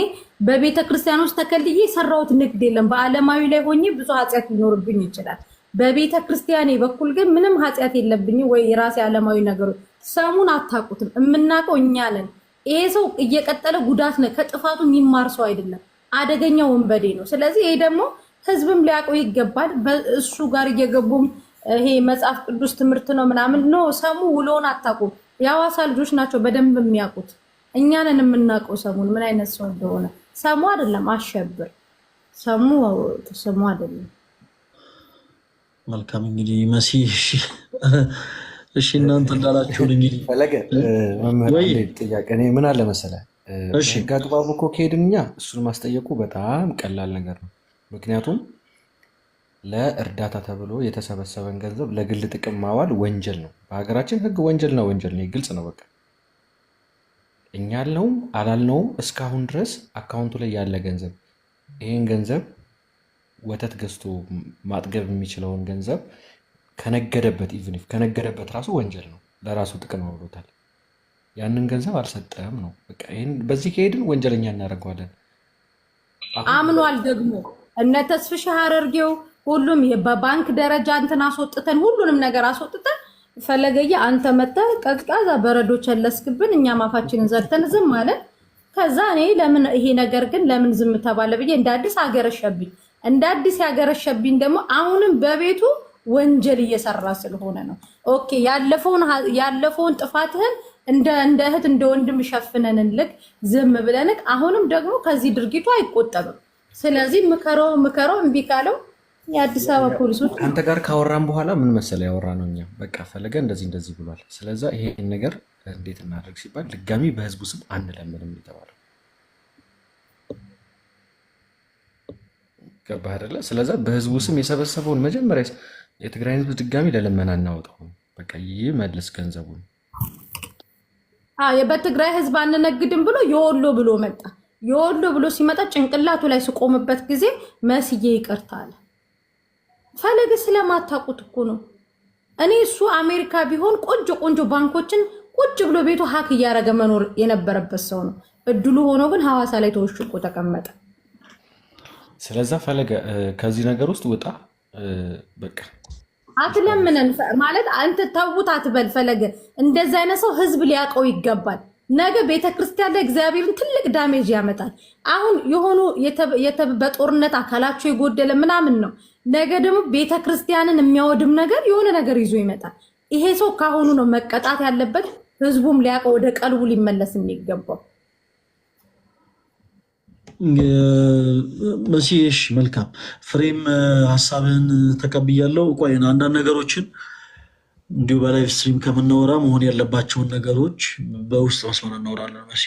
በቤተ ክርስቲያን ውስጥ ተከልዬ የሰራሁት ንግድ የለም። በዓለማዊ ላይ ሆኜ ብዙ ኃጢአት ሊኖርብኝ ይችላል። በቤተ ክርስቲያኔ በኩል ግን ምንም ኃጢአት የለብኝም። ወይ የራሴ ዓለማዊ ነገሮች ሰሙን አታውቁትም። የምናውቀው እኛ ነን። ይሄ ሰው እየቀጠለ ጉዳት ነው። ከጥፋቱ የሚማር ሰው አይደለም። አደገኛ ወንበዴ ነው። ስለዚህ ይሄ ደግሞ ህዝብም ሊያውቀው ይገባል። በእሱ ጋር እየገቡም ይሄ መጽሐፍ ቅዱስ ትምህርት ነው ምናምን ነው። ሰሙ ውሎውን አታውቁም። የሐዋሳ ልጆች ናቸው በደንብ የሚያውቁት። እኛንን የምናውቀው ሰሙን ምን አይነት ሰው እንደሆነ። ሰሙ አይደለም አሸብር፣ ሰሙ አይደለም። መልካም እንግዲህ መሲ እሺ እናንተ እንዳላችሁን እንግዲህ ፈለገ መምህር ጥያቄ እኔ ምን አለ መሰለህ፣ ህግ አግባቡ እኮ ከሄድን እኛ እሱን ማስጠየቁ በጣም ቀላል ነገር ነው። ምክንያቱም ለእርዳታ ተብሎ የተሰበሰበን ገንዘብ ለግል ጥቅም ማዋል ወንጀል ነው። በሀገራችን ህግ ወንጀል ነው፣ ግልጽ ነው። በቃ እኛ ያልነውም አላልነውም እስካሁን ድረስ አካውንቱ ላይ ያለ ገንዘብ ይሄን ገንዘብ ወተት ገዝቶ ማጥገብ የሚችለውን ገንዘብ ከነገደበት ኢቭን ኢፍ ከነገደበት ራሱ ወንጀል ነው። ለራሱ ጥቅም አውሎታል። ያንን ገንዘብ አልሰጠም ነው። በቃ ይሄን በዚህ ከሄድን ወንጀለኛ እናደርገዋለን። አምኗል ደግሞ እነ ተስፍሽ ሐረርጌው ሁሉም በባንክ ደረጃ እንትን አስወጥተን ሁሉንም ነገር አስወጥተን ፈለገየ አንተ መጣ ቀዝቃዛ በረዶ ቸለስክብን፣ እኛ ማፋችንን ዘርተን ዝም ማለት። ከዛ እኔ ለምን ይሄ ነገር ግን ለምን ዝም ተባለ ብዬ እንደ አዲስ አገረሸብኝ። እንደ አዲስ ያገረሸብኝ ደግሞ አሁንም በቤቱ ወንጀል እየሰራ ስለሆነ ነው። ኦኬ ያለፈውን ጥፋትህን እንደ እህት እንደ ወንድም ሸፍነንልክ ዝም ብለንክ፣ አሁንም ደግሞ ከዚህ ድርጊቱ አይቆጠብም። ስለዚህ ምከረው እምቢ ካለው የአዲስ አበባ ፖሊሶች አንተ ጋር ካወራን በኋላ ምን መሰለ ያወራ ነው። እኛ በቃ ፈለገ እንደዚህ ብሏል። ስለዛ ይሄን ነገር እንዴት እናደርግ ሲባል ድጋሚ በህዝቡ ስም አንለምንም የተባለው ገባህ አይደለ? ስለዛ በህዝቡ ስም የሰበሰበውን መጀመሪያ የትግራይ ህዝብ ድጋሚ ለለመና እናወጣው። በቃ ይመልስ ገንዘቡን። በትግራይ ህዝብ አንነግድም ብሎ የወሎ ብሎ መጣ። የወሎ ብሎ ሲመጣ ጭንቅላቱ ላይ ስቆምበት ጊዜ መስዬ ይቅርታ አለ። ፈለገ ስለማታውቁት እኮ ነው። እኔ እሱ አሜሪካ ቢሆን ቆንጆ ባንኮችን ቁጭ ብሎ ቤቱ ሀክ እያደረገ መኖር የነበረበት ሰው ነው። እድሉ ሆኖ ግን ሐዋሳ ላይ ተወሽቆ ተቀመጠ። ስለዛ ፈለገ ከዚህ ነገር ውስጥ ውጣ። በቃ አትለምነን ማለት አንተ ተውት አትበል። ፈለገ እንደዚህ አይነት ሰው ህዝብ ሊያውቀው ይገባል። ነገ ቤተክርስቲያን ላይ እግዚአብሔርን ትልቅ ዳሜጅ ያመጣል። አሁን የሆኑ በጦርነት አካላቸው የጎደለ ምናምን ነው። ነገ ደግሞ ቤተክርስቲያንን የሚያወድም ነገር የሆነ ነገር ይዞ ይመጣል። ይሄ ሰው ካሁኑ ነው መቀጣት ያለበት። ህዝቡም ሊያውቀው ወደ ቀልቡ ሊመለስ የሚገባው። መሲሽ መልካም ፍሬም ሀሳብህን ተቀብያለሁ። ቆይ አንዳንድ ነገሮችን እንዲሁ በላይቭ ስትሪም ከምናወራ መሆን ያለባቸውን ነገሮች በውስጥ መስመር እናወራለን። መሲ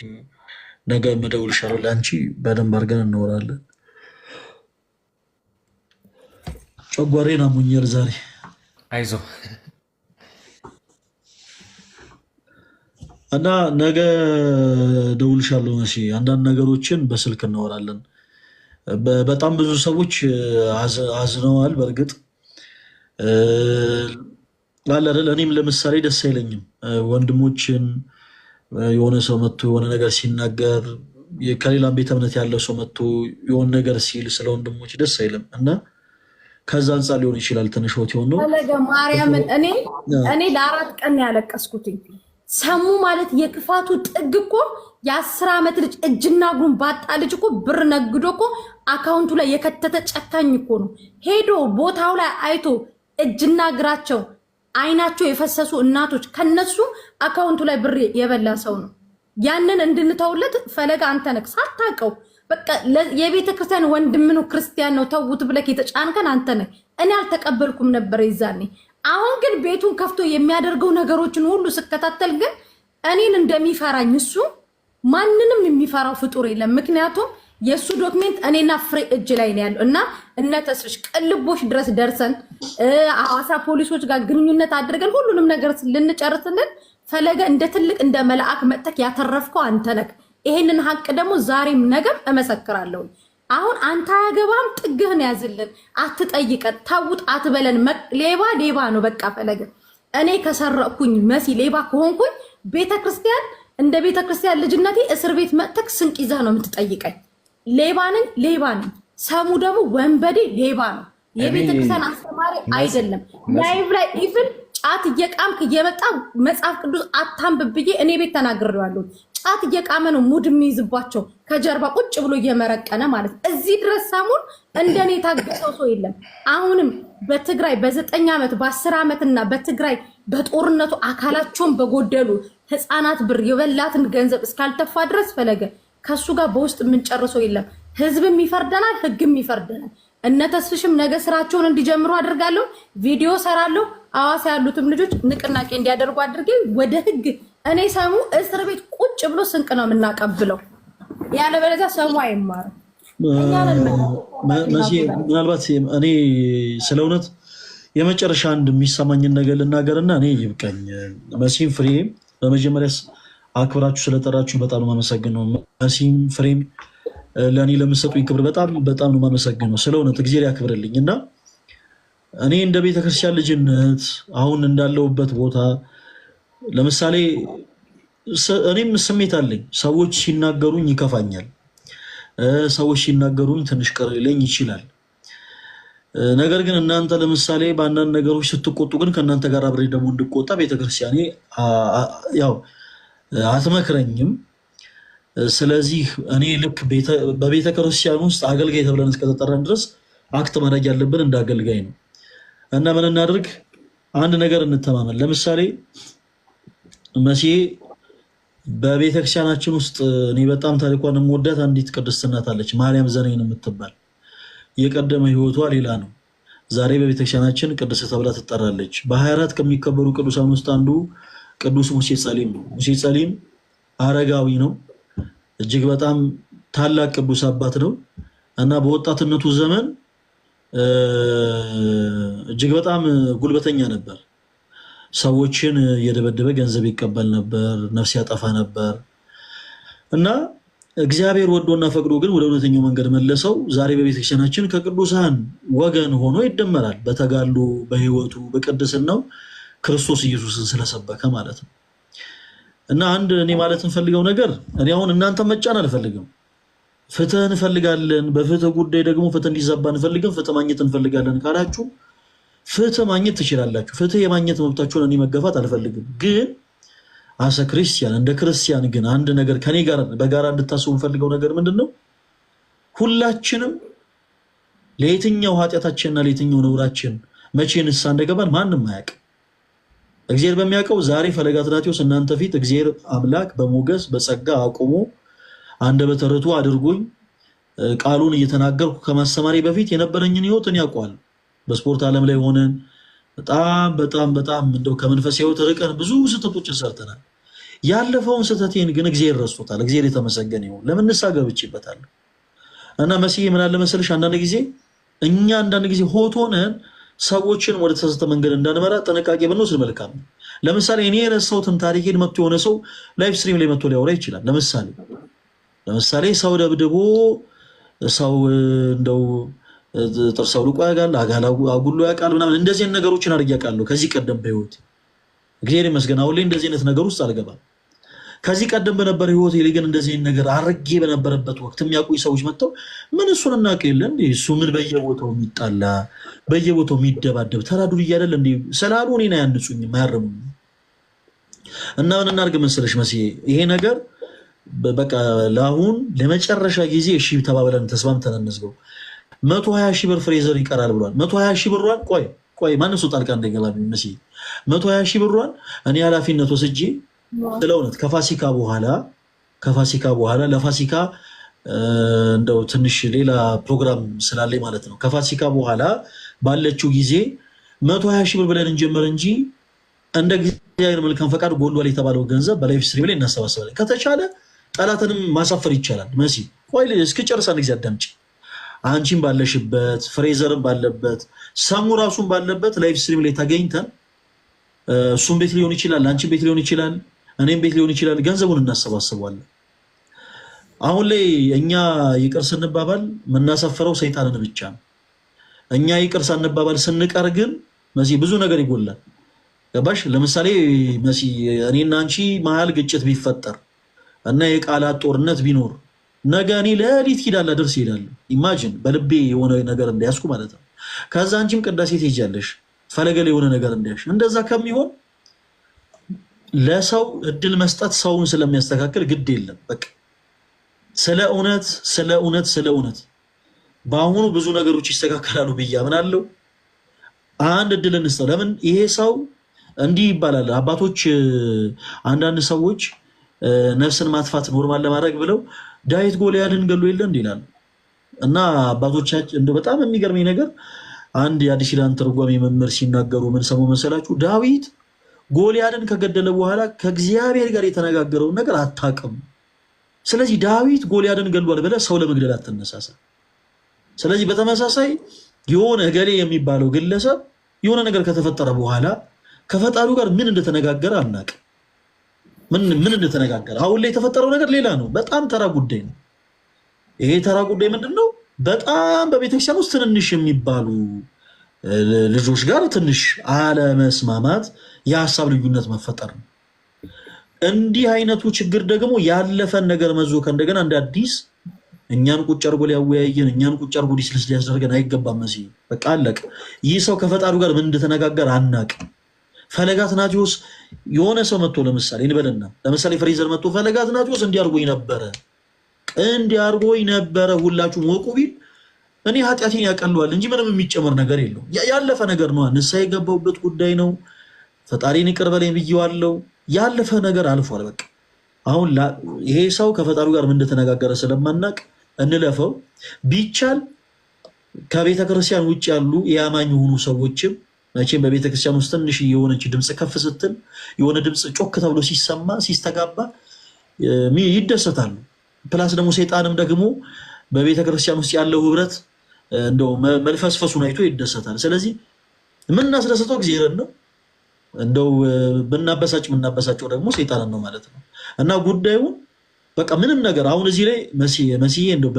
ነገ እደውልልሻለሁ፣ ለአንቺ በደንብ አድርገን እናወራለን። ጨጓራዬን አሞኛል ዛሬ። አይዞህ እና ነገ እደውልልሻለሁ መሲ። አንዳንድ ነገሮችን በስልክ እናወራለን። በጣም ብዙ ሰዎች አዝነዋል። በእርግጥ አለ አይደል? እኔም ለምሳሌ ደስ አይለኝም ወንድሞችን የሆነ ሰው መጥቶ የሆነ ነገር ሲናገር ከሌላም ቤተ እምነት ያለው ሰው መጥቶ የሆነ ነገር ሲል ስለ ወንድሞች ደስ አይልም እና ከዛ አንጻር ሊሆን ይችላል ትንሽ ሆት የሆነው ፈለገ ማርያምን እኔ ለ4 ቀን ያለቀስኩትኝ ሰሙ ማለት የክፋቱ ጥግ እኮ የ10 ዓመት ልጅ እጅና እግሩን ባጣ ልጅ እኮ ብር ነግዶ እኮ አካውንቱ ላይ የከተተ ጨካኝ እኮ ነው። ሄዶ ቦታው ላይ አይቶ እጅና እግራቸው አይናቸው የፈሰሱ እናቶች ከነሱ አካውንቱ ላይ ብር የበላ ሰው ነው። ያንን እንድንተውለት ፈለገ አንተ ነህ ሳታውቀው በቃ የቤተ ክርስቲያን ወንድም ነው ክርስቲያን ነው ተውት ብለህ የተጫንከን አንተ ነህ። እኔ አልተቀበልኩም ነበር ይዛኔ። አሁን ግን ቤቱን ከፍቶ የሚያደርገው ነገሮችን ሁሉ ስከታተል ግን እኔን እንደሚፈራኝ እሱ ማንንም የሚፈራው ፍጡር የለም። ምክንያቱም የእሱ ዶክሜንት እኔና ፍሬ እጅ ላይ ነው ያለው እና እነ ተስፍሽ ቅልቦች ድረስ ደርሰን ሐዋሳ ፖሊሶች ጋር ግንኙነት አድርገን ሁሉንም ነገር ልንጨርስልን ፈለገ እንደ ትልቅ እንደ መልአክ መጥተክ ያተረፍከው አንተ ነህ። ይሄንን ሀቅ ደግሞ ዛሬም ነገም እመሰክራለሁ። አሁን አንተ አያገባም፣ ጥግህን ያዝልን፣ አትጠይቀን፣ ታውጥ አትበለን። ሌባ ነው በቃ ፈለገ። እኔ ከሰረኩኝ መሲ ሌባ ከሆንኩኝ ቤተክርስቲያን እንደ ቤተክርስቲያን ልጅነቴ እስር ቤት መጥተክ ስንቅ ይዘህ ነው የምትጠይቀኝ። ሌባ ነኝ። ሰሙ ደግሞ ወንበዴ ሌባ ነው። የቤተክርስቲያን አስተማሪ አይደለም። ላይቭ ላይ ኢቭን ጫት እየቃምክ እየመጣ መጽሐፍ ቅዱስ አታንብብ ብዬ እኔ ቤት ተናግሬዋለሁ። ጫት እየቃመ ነው ሙድ የሚይዝባቸው ከጀርባ ቁጭ ብሎ እየመረቀነ ማለት ነው። እዚህ ድረስ ሰሙን እንደኔ ታገሰው ሰው የለም። አሁንም በትግራይ በ9 ዓመት በ10 ዓመትና በትግራይ በጦርነቱ አካላቸውን በጎደሉ ህፃናት ብር የበላትን ገንዘብ እስካልተፋ ድረስ ፈለገ ከሱ ጋር በውስጥ የምንጨርሰው የለም። ህዝብም ይፈርደናል፣ ህግም ይፈርደናል። እነ ተስፍሽም ነገ ስራቸውን እንዲጀምሩ አድርጋለሁ። ቪዲዮ ሰራለሁ። ሐዋሳ ያሉትም ልጆች ንቅናቄ እንዲያደርጉ አድርጌ ወደ ህግ እኔ ሰሙ እስር ቤት ቁጭ ብሎ ስንቅ ነው የምናቀብለው። ያለበለዚያ ሰሙ አይማርም። ምናልባት እኔ ስለ እውነት የመጨረሻ አንድ የሚሰማኝን ነገር ልናገርና እኔ ይብቃኝ። መሲም ፍሬም በመጀመሪያ አክብራችሁ ስለጠራችሁ በጣም ነው የማመሰግነው። መሲም ፍሬም ለእኔ ለምሰጡኝ ክብር በጣም በጣም ነው የማመሰግነው። ስለ እውነት እግዚአብሔር ያክብርልኝ እና እኔ እንደ ቤተክርስቲያን ልጅነት አሁን እንዳለሁበት ቦታ ለምሳሌ እኔም ስሜት አለኝ። ሰዎች ሲናገሩኝ ይከፋኛል። ሰዎች ሲናገሩኝ ትንሽ ቅር ሊለኝ ይችላል። ነገር ግን እናንተ ለምሳሌ በአንዳንድ ነገሮች ስትቆጡ ግን ከእናንተ ጋር አብሬ ደግሞ እንድቆጣ ቤተክርስቲያኔ ያው አትመክረኝም። ስለዚህ እኔ ልክ በቤተክርስቲያን ውስጥ አገልጋይ ተብለን እስከተጠራን ድረስ አክት ማድረግ ያለብን እንደ አገልጋይ ነው እና ምን እናድርግ? አንድ ነገር እንተማመን። ለምሳሌ መሲ በቤተክርስቲያናችን ውስጥ እኔ በጣም ታሪኳን የምወዳት አንዲት ቅድስት እናት አለች፣ ማርያም ዘነይን የምትባል። የቀደመ ህይወቷ ሌላ ነው። ዛሬ በቤተክርስቲያናችን ቅድስት ተብላ ትጠራለች። በ24 ከሚከበሩ ቅዱሳን ውስጥ አንዱ ቅዱስ ሙሴ ጸሊም ነው። ሙሴ ጸሊም አረጋዊ ነው። እጅግ በጣም ታላቅ ቅዱስ አባት ነው እና በወጣትነቱ ዘመን እጅግ በጣም ጉልበተኛ ነበር። ሰዎችን እየደበደበ ገንዘብ ይቀበል ነበር፣ ነፍስ ያጠፋ ነበር እና እግዚአብሔር ወዶና ፈቅዶ ግን ወደ እውነተኛው መንገድ መለሰው። ዛሬ በቤተክርስቲያናችን ከቅዱሳን ወገን ሆኖ ይደመራል። በተጋድሎ በህይወቱ በቅድስናው ክርስቶስ ኢየሱስን ስለሰበከ ማለት ነው። እና አንድ እኔ ማለት እንፈልገው ነገር እኔ አሁን እናንተ መጫን አልፈልግም። ፍትህ እንፈልጋለን። በፍትህ ጉዳይ ደግሞ ፍትህ እንዲዛባ እንፈልግም። ፍትህ ማግኘት እንፈልጋለን ካላችሁ ፍትህ ማግኘት ትችላላችሁ። ፍትህ የማግኘት መብታችሁን እኔ መገፋት አልፈልግም። ግን አሰ ክርስቲያን እንደ ክርስቲያን ግን አንድ ነገር ከኔ ጋር በጋራ እንድታስቡ እንፈልገው ነገር ምንድነው? ሁላችንም ለየትኛው ኃጢአታችንና ለየትኛው ነውራችን መቼ ንስሐ እንደገባን ማንም አያውቅም። እግዚአብሔር በሚያውቀው ዛሬ ፈለገ አትናቴዎስ እናንተ ፊት እግዚአብሔር አምላክ በሞገስ በጸጋ አቁሞ አንደበተ ርቱዕ አድርጎኝ ቃሉን እየተናገርኩ ከማስተማሪ በፊት የነበረኝን ህይወት እኔ አውቀዋለሁ። በስፖርት ዓለም ላይ ሆነን በጣም እንደው ከመንፈሳዊ ህይወት ርቀን ብዙ ስህተቶችን ሰርተናል። ያለፈውን ስህተቴን ግን እግዚአብሔር ረስቶታል። እግዚአብሔር የተመሰገነ ይሁን። ለምን ንስሐ ገብቼበታለሁ። እና መሲህ ምን አለ መሰለሽ አንዳንድ ጊዜ ሆት ሆነን ሰዎችን ወደ ተሳሳተ መንገድ እንዳንመራ ጥንቃቄ ብንወስድ መልካም ነው። ለምሳሌ እኔ የረሳሁትን ታሪኬን መጥቶ የሆነ ሰው ላይቭ ስትሪም ላይ መጥቶ ሊያወራ ይችላል። ለምሳሌ ሰው ደብድቦ ሰው እንደው ጥርሰው ልቆ ያውቃል፣ አጉሎ ያውቃል ምናምን እንደዚህ ነገሮችን አድርጌ አውቃለሁ ከዚህ ቀደም በህይወት እግዚአብሔር ይመስገን። አሁን ላይ እንደዚህ አይነት ነገር ውስጥ አልገባም። ከዚህ ቀደም በነበረ ህይወት ላይ ግን እንደዚህ ነገር አድርጌ በነበረበት ወቅት የሚያውቁኝ ሰዎች መጥተው ምን እሱን እናውቅ የለ እንዴ እሱ ምን በየቦታው የሚጣላ በየቦታው የሚደባደብ ተራዱ እያደለ እንዴ ስላሉ እኔን አያንጹኝም አያርሙኝም። እና ምን እናድርግ መሰለሽ መስዬ ይሄ ነገር በቃ ለአሁን ለመጨረሻ ጊዜ እሺ ተባብለን ተስማምተን እንዝገው። 120 ሺህ ብር ፍሬዘር ይቀራል ብሏል። 120 ሺህ ብሯን ቆይ ማን እሱ ጣልቃ እንደገባ መስዬ 120 ሺህ ብሯን እኔ ኃላፊነት ወስጄ ስለ እውነት ከፋሲካ በኋላ ለፋሲካ እንደው ትንሽ ሌላ ፕሮግራም ስላለኝ ማለት ነው። ከፋሲካ በኋላ ባለችው ጊዜ 120 ሺህ ብር ብለን እንጀምር እንጂ እንደ እግዚአብሔር መልካም ፈቃድ ጎሏል የተባለው ገንዘብ በላይፍ ስትሪም ላይ እናሰባስባለን። ከተቻለ ጠላትንም ማሳፈር ይቻላል። መሲ ቆይ እስክጨርስ አንድ ጊዜ አዳምጪ። አንቺም ባለሽበት ፍሬዘርም ባለበት ሰሙ ራሱን ባለበት ላይፍ ስትሪም ላይ ተገኝተን እሱም ቤት ሊሆን ይችላል፣ አንቺም ቤት ሊሆን ይችላል፣ እኔም ቤት ሊሆን ይችላል። ገንዘቡን እናሰባስበዋለን። አሁን ላይ እኛ ይቅር ስንባባል የምናሳፍረው ሰይጣንን ብቻ ነው። እኛ ይቅር ሳንባባል ስንቀር ግን መሲ ብዙ ነገር ይጎላል። ገባሽ? ለምሳሌ መሲ እኔና አንቺ መሀል ግጭት ቢፈጠር እና የቃላት ጦርነት ቢኖር ነገ እኔ ለሊት ኪዳላ ደርስ ይሄዳለሁ። ኢማጂን በልቤ የሆነ ነገር እንዳያስኩ ማለት ነው። ከዛ አንቺም ቅዳሴ ትሄጃለሽ ፈለገል የሆነ ነገር እንዳያሽ። እንደዛ ከሚሆን ለሰው እድል መስጠት ሰውን ስለሚያስተካክል ግድ የለም። በቃ ስለ እውነት በአሁኑ ብዙ ነገሮች ይስተካከላሉ ብዬ አምናለሁ። አንድ እድል እንስጠው። ለምን ይሄ ሰው እንዲህ ይባላል። አባቶች አንዳንድ ሰዎች ነፍስን ማጥፋት ኖርማል ለማድረግ ብለው ዳዊት ጎልያድን ገሎ የለ እንዲ ይላሉ። እና አባቶቻችን እንደው በጣም የሚገርመኝ ነገር አንድ የአዲስ ኪዳን ትርጓሜ መምህር ሲናገሩ ምን ሰሙ መሰላችሁ? ዳዊት ጎልያድን ከገደለ በኋላ ከእግዚአብሔር ጋር የተነጋገረውን ነገር አታውቅም። ስለዚህ ዳዊት ጎልያድን ገሏል ብለህ ሰው ለመግደል አትነሳሳ። ስለዚህ በተመሳሳይ የሆነ እገሌ የሚባለው ግለሰብ የሆነ ነገር ከተፈጠረ በኋላ ከፈጣሪው ጋር ምን እንደተነጋገረ አናውቅም። ምን እንደተነጋገረ አሁን ላይ የተፈጠረው ነገር ሌላ ነው። በጣም ተራ ጉዳይ ነው። ይሄ ተራ ጉዳይ ምንድነው? በጣም በቤተክርስቲያን ውስጥ ትንንሽ የሚባሉ ልጆች ጋር ትንሽ አለመስማማት፣ የሀሳብ ልዩነት መፈጠር ነው። እንዲህ አይነቱ ችግር ደግሞ ያለፈን ነገር መዞ ከእንደገና እንደ አዲስ እኛን ቁጭ አድርጎ ሊያወያየን እኛን ቁጭ አድርጎ ዲስልስ ሊያስደርገን አይገባም። መሲ በቃ አለቅ። ይህ ሰው ከፈጣሪው ጋር ምን እንደተነጋገር አናውቅም። ፈለገ አትናቴዎስ የሆነ ሰው መጥቶ ለምሳሌ ፍሬዘር መጥቶ ፈለገ አትናቴዎስ እንዲያርጎኝ ነበረ ሁላችሁም ወቁ ቢል እኔ ኃጢአቴን ያቀለዋል እንጂ ምንም የሚጨመር ነገር የለውም። ያለፈ ነገር ነው። ንስሐ የገባሁበት ጉዳይ ነው። ፈጣሪን ይቅር በለኝ ብዬዋለሁ። ያለፈ ነገር አልፏል። በቃ አሁን ይሄ ሰው ከፈጣሪው ጋር ምን እንደተነጋገረ ስለማናቅ እንለፈው። ቢቻል ከቤተክርስቲያን ውጭ ያሉ የአማኝ የሆኑ ሰዎችም መቼም በቤተክርስቲያን ውስጥ ትንሽ የሆነች ድምፅ ከፍ ስትል የሆነ ድምፅ ጮክ ተብሎ ሲሰማ ሲስተጋባ ይደሰታሉ። ፕላስ ደግሞ ሰይጣንም ደግሞ በቤተክርስቲያን ውስጥ ያለው ህብረት እንደው መልፈስፈሱን አይቶ ይደሰታል። ስለዚህ የምናስደሰተው እግዚአብሔርን ነው። እንደው የምናበሳጨው ደግሞ ሰይጣንን ነው ማለት ነው። እና ጉዳዩን በቃ ምንም ነገር አሁን እዚህ ላይ መሲዬ እንደው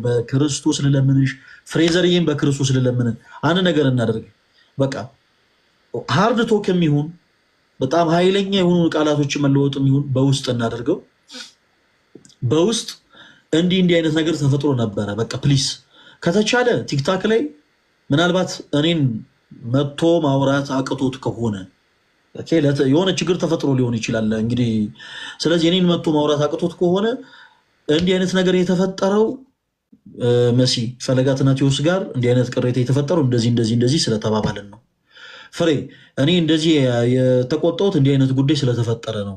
በክርስቶስ ልለምንሽ፣ ፍሬዘርዬም በክርስቶስ ልለምን አንድ ነገር እናደርግ። በቃ ሃርድ ቶክ የሚሆን በጣም ኃይለኛ የሆኑ ቃላቶችን መለወጥ የሚሆን በውስጥ እናደርገው። በውስጥ እንዲህ አይነት ነገር ተፈጥሮ ነበረ። በቃ ፕሊስ ከተቻለ ቲክታክ ላይ ምናልባት እኔን መጥቶ ማውራት አቅቶት ከሆነ የሆነ ችግር ተፈጥሮ ሊሆን ይችላል እንግዲህ። ስለዚህ እኔን መጥቶ ማውራት አቅቶት ከሆነ እንዲህ አይነት ነገር የተፈጠረው መሲ ፈለገ አትናቴዎስ ጋር እንዲህ አይነት ቅሬታ የተፈጠረው እንደዚህ ስለተባባልን ነው። ፍሬ እኔ እንደዚህ የተቆጣሁት እንዲህ አይነት ጉዳይ ስለተፈጠረ ነው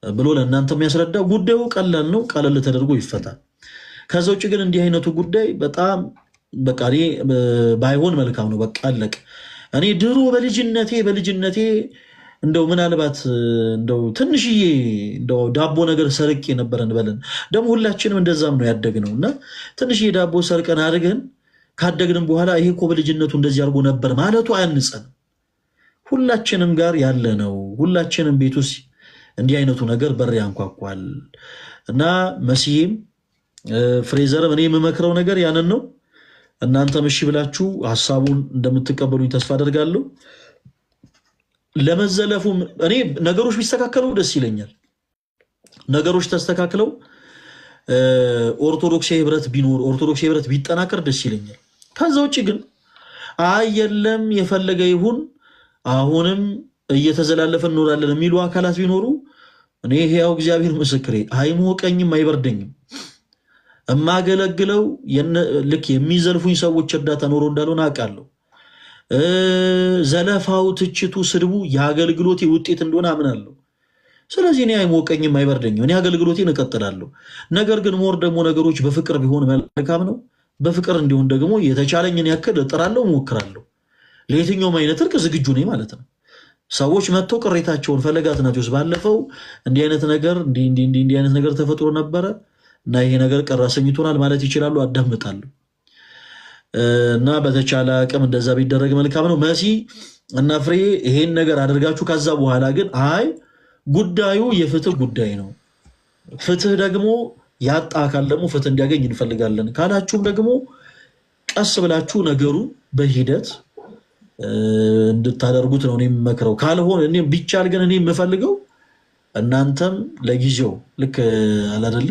ብሎ ለእናንተ የሚያስረዳ ጉዳዩ ቀላል ነው። ቀለል ተደርጎ ይፈታል። ከዛ ውጭ ግን እንዲህ አይነቱ ጉዳይ በጣም በቃ እኔ ባይሆን መልካም ነው። በቃ አለቅ። እኔ ድሮ በልጅነቴ እንደው ምናልባት እንደው ትንሽዬ እንደው ዳቦ ነገር ሰርቄ ነበር እንበለን። ደግሞ ሁላችንም እንደዛም ነው ያደግነው እና ትንሽዬ ዳቦ ሰርቀን አድርገን ካደግንም በኋላ ይሄ እኮ በልጅነቱ እንደዚህ አድርጎ ነበር ማለቱ አያንጸንም። ሁላችንም ጋር ያለ ነው። ሁላችንም ቤት ውስጥ እንዲህ አይነቱ ነገር በር ያንኳኳል እና መሲም ፍሬዘርም እኔ የምመክረው ነገር ያንን ነው። እናንተም እሺ ብላችሁ ሀሳቡን እንደምትቀበሉኝ ተስፋ አደርጋለሁ። ለመዘለፉ እኔ ነገሮች ቢስተካከሉ ደስ ይለኛል። ነገሮች ተስተካክለው ኦርቶዶክስ ህብረት ቢኖር ኦርቶዶክስ ህብረት ቢጠናከር ደስ ይለኛል። ከዛ ውጭ ግን አይ የለም የፈለገ ይሁን አሁንም እየተዘላለፈ እንኖራለን የሚሉ አካላት ቢኖሩ እኔ ሕያው እግዚአብሔር ምስክሬ አይሞቀኝም፣ አይበርደኝም። እማገለግለው ልክ የሚዘልፉኝ ሰዎች እርዳታ ኖሮ እንዳልሆነ አውቃለሁ። ዘለፋው፣ ትችቱ፣ ስድቡ የአገልግሎቴ ውጤት እንደሆነ አምናለሁ። ስለዚህ እኔ አይሞቀኝም፣ አይበርደኝም። እኔ አገልግሎቴን እቀጥላለሁ። ነገር ግን ሞር ደግሞ ነገሮች በፍቅር ቢሆን መልካም ነው። በፍቅር እንዲሆን ደግሞ የተቻለኝን ያክል እጥራለሁ፣ እሞክራለሁ። ለየትኛውም አይነት እርቅ ዝግጁ ነኝ ማለት ነው። ሰዎች መጥተው ቅሬታቸውን ፈለገ አትናቴዎስ ባለፈው እንዲህ አይነት ነገር ተፈጥሮ ነበረ እና ይሄ ነገር ቀር አሰኝቶናል ማለት ይችላሉ። አዳምጣለሁ እና በተቻለ አቅም እንደዛ ቢደረግ መልካም ነው። መሲ እና ፍሬ ይሄን ነገር አድርጋችሁ ከዛ በኋላ ግን አይ ጉዳዩ የፍትህ ጉዳይ ነው፣ ፍትህ ደግሞ ያጣ አካል ደግሞ ፍትህ እንዲያገኝ እንፈልጋለን ካላችሁም ደግሞ ቀስ ብላችሁ ነገሩ በሂደት እንድታደርጉት ነው እኔ የምመክረው። ካልሆነ እኔ ቢቻል ግን እኔ የምፈልገው እናንተም ለጊዜው ልክ አላደለ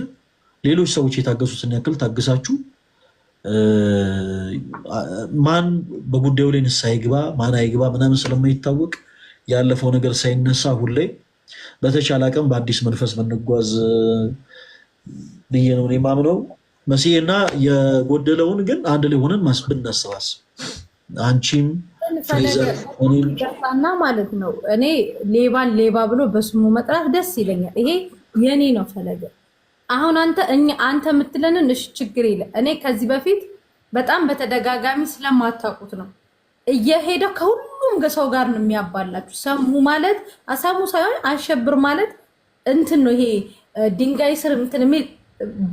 ሌሎች ሰዎች የታገሱትን ያክል ታግሳችሁ ማን በጉዳዩ ላይ ንስሐ ይግባ ማን አይግባ ምናምን ስለማይታወቅ ያለፈው ነገር ሳይነሳ አሁን ላይ በተቻለ አቅም በአዲስ መንፈስ ብንጓዝ ብዬ ነው የማምነው። መሲና የጎደለውን ግን አንድ ላይ ሆነን ብናሰባስብ አንቺም ፈለገና ማለት ነው። እኔ ሌባን ሌባ ብሎ በስሙ መጥራት ደስ ይለኛል። ይሄ የኔ ነው ፈለገ። አሁን አንተ የምትለንን እሺ ችግር የለ። እኔ ከዚህ በፊት በጣም በተደጋጋሚ ስለማታውቁት ነው እየሄደ ከሁሉም ሰው ጋር ነው የሚያባላችሁ። ሰሙ ማለት አሳሙ ሳይሆን አሸብር ማለት እንትን ነው። ይሄ ድንጋይ ስር እንትን የሚል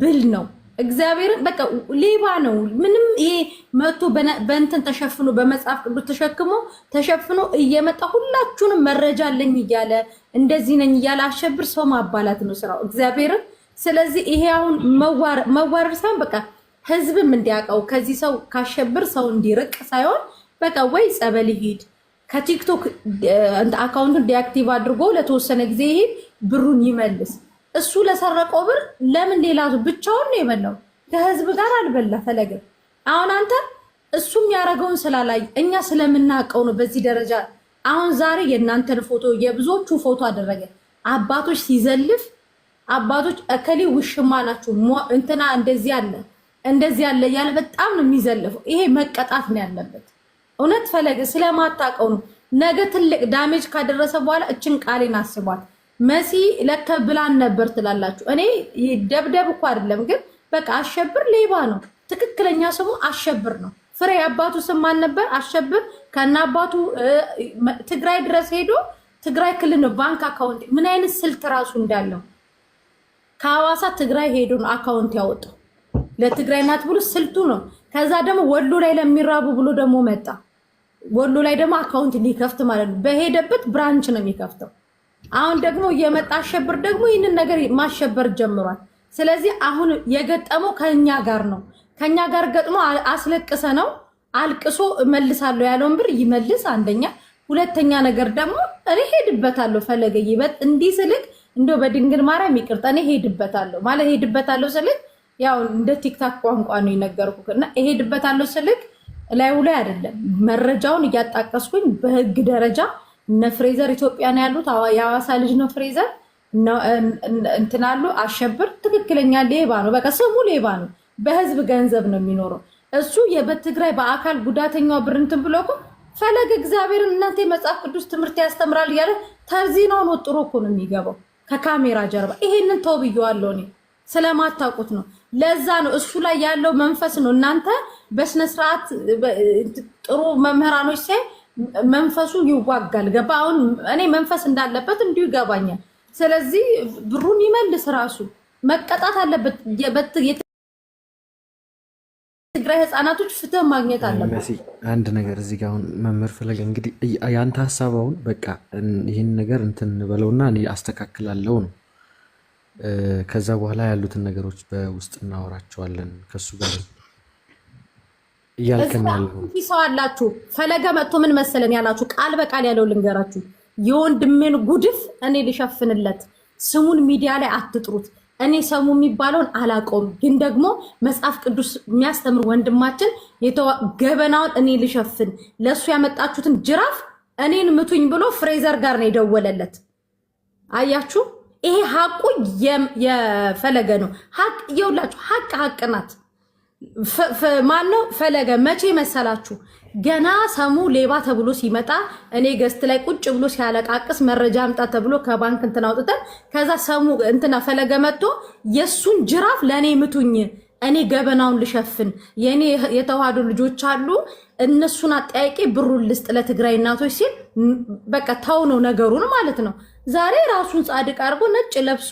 ብል ነው። እግዚአብሔርን በቃ ሌባ ነው። ምንም ይሄ መቶ በእንትን ተሸፍኖ በመጽሐፍ ቅዱስ ተሸፍኖ እየመጣ ሁላችሁንም መረጃ አለኝ እያለ እንደዚህ ነኝ እያለ አሸብር ሰው ማባላት ነው ስራው እግዚአብሔርን። ስለዚህ ይሄ አሁን መዋረድ ሳይሆን በቃ ህዝብም እንዲያውቀው ከዚህ ሰው ካሸብር ሰው እንዲርቅ ሳይሆን በቃ ወይ ጸበል ይሄድ ከቲክቶክ አካውንቱን ዲአክቲቭ አድርጎ ለተወሰነ ጊዜ ይሄድ ብሩን ይመልስ። እሱ ለሰረቀው ብር ለምን ሌላ ብቻውን ነው የበላው? ከህዝብ ጋር አልበላ ፈለገ። አሁን አንተ እሱም ያደረገውን ስላላይ እኛ ስለምናውቀው ነው በዚህ ደረጃ። አሁን ዛሬ የእናንተን ፎቶ የብዙዎቹ ፎቶ አደረገ። አባቶች ሲዘልፍ አባቶች እከሌ ውሽማ ናቸው እንትና እንደዚህ ያለ ያለ በጣም ነው የሚዘልፈው። ይሄ መቀጣት ነው ያለበት። እውነት ፈለገ ስለማታውቀው ነው። ነገ ትልቅ ዳሜጅ ካደረሰ በኋላ እችን ቃሌን አስቧት። መሲ ለከ ብላን ነበር ትላላችሁ። እኔ ደብደብ እኮ አይደለም ግን በቃ አሸብር ሌባ ነው። ትክክለኛ ስሙ አሸብር ነው። ፍሬ አባቱ ስም ማን ነበር? አሸብር ከና አባቱ ትግራይ ድረስ ሄዶ ትግራይ ክልል ነው ባንክ አካውንት ምን አይነት ስልት ራሱ እንዳለው ከሐዋሳ ትግራይ ሄዶ ነው አካውንት ያወጣው ለትግራይ ናት ብሎ ስልቱ ነው። ከዛ ደግሞ ወሎ ላይ ለሚራቡ ብሎ ደግሞ መጣ። ወሎ ላይ ደግሞ አካውንት ሊከፍት ማለት ነው። በሄደበት ብራንች ነው የሚከፍተው። አሁን ደግሞ የመጣ አሸብር ደግሞ ይህንን ነገር ማሸበር ጀምሯል። ስለዚህ አሁን የገጠመው ከኛ ጋር ነው። ከኛ ጋር ገጥሞ አስለቅሰ ነው አልቅሶ እመልሳለሁ ያለውን ብር ይመልስ። አንደኛ፣ ሁለተኛ ነገር ደግሞ እኔ ሄድበታለሁ ፈለገ ይበጥ እንዲህ ስልክ እንደው በድንግል ማርያም ይቅርታ እኔ ሄድበታለሁ ማለት ሄድበታለሁ ስልክ ያው እንደ ቲክታክ ቋንቋ ነው የነገርኩህ እና ሄድበታለሁ ስልክ ላዩ ላይ አይደለም መረጃውን እያጣቀስኩኝ በህግ ደረጃ እነ ፍሬዘር ኢትዮጵያ ነው ያሉት። የሐዋሳ ልጅ ነው ፍሬዘር እንትናሉ። አሸብር ትክክለኛ ሌባ ነው። በቃ ስሙ ሌባ ነው። በህዝብ ገንዘብ ነው የሚኖረው እሱ። በትግራይ በአካል ጉዳተኛው ብር እንትን ብሎ እኮ ፈለገ እግዚአብሔርን እናንተ የመጽሐፍ ቅዱስ ትምህርት ያስተምራል እያለ ተርዚናውን ወጥሮ እኮ ነው የሚገባው ከካሜራ ጀርባ። ይሄንን ተው ብዬዋለሁ እኔ ስለማታውቁት ነው። ለዛ ነው እሱ ላይ ያለው መንፈስ ነው። እናንተ በስነስርዓት ጥሩ መምህራኖች ሳይ መንፈሱ ይዋጋል። ገባ? አሁን እኔ መንፈስ እንዳለበት እንዲሁ ይገባኛል። ስለዚህ ብሩን ይመልስ፣ ራሱ መቀጣት አለበት። የትግራይ ህፃናቶች ፍትህ ማግኘት አለበት። አንድ ነገር እዚህ ጋር አሁን መምህር ፈለገ እንግዲህ ያንተ ሀሳብ አሁን በቃ ይህን ነገር እንትን በለውና እኔ አስተካክላለሁ ነው። ከዛ በኋላ ያሉትን ነገሮች በውስጥ እናወራቸዋለን ከሱ ጋር እያልከን ያለው ሰው አላችሁ። ፈለገ መጥቶ ምን መሰለን ያላችሁ ቃል በቃል ያለው ልንገራችሁ። የወንድሜን ጉድፍ እኔ ልሸፍንለት፣ ስሙን ሚዲያ ላይ አትጥሩት። እኔ ሰሙ የሚባለውን አላውቀውም፣ ግን ደግሞ መጽሐፍ ቅዱስ የሚያስተምር ወንድማችን ገበናውን እኔ ልሸፍን፣ ለእሱ ያመጣችሁትን ጅራፍ እኔን ምቱኝ ብሎ ፍሬዘር ጋር ነው የደወለለት። አያችሁ፣ ይሄ ሀቁ የፈለገ ነው። ሀቅ የውላችሁ ሀቅ ናት። ማነው ፈለገ? መቼ መሰላችሁ? ገና ሰሙ ሌባ ተብሎ ሲመጣ እኔ ገስት ላይ ቁጭ ብሎ ሲያለቃቅስ መረጃ አምጣ ተብሎ ከባንክ እንትን አውጥተን ከዛ ሰሙ እንትና ፈለገ መጥቶ የሱን ጅራፍ ለእኔ ምቱኝ፣ እኔ ገበናውን ልሸፍን፣ የእኔ የተዋህዶ ልጆች አሉ እነሱን አጠያቂ ብሩን ልስጥ ለትግራይ እናቶች ሲል በቃ ተው ነው ነገሩን ማለት ነው። ዛሬ ራሱን ጻድቅ አድርጎ ነጭ ለብሶ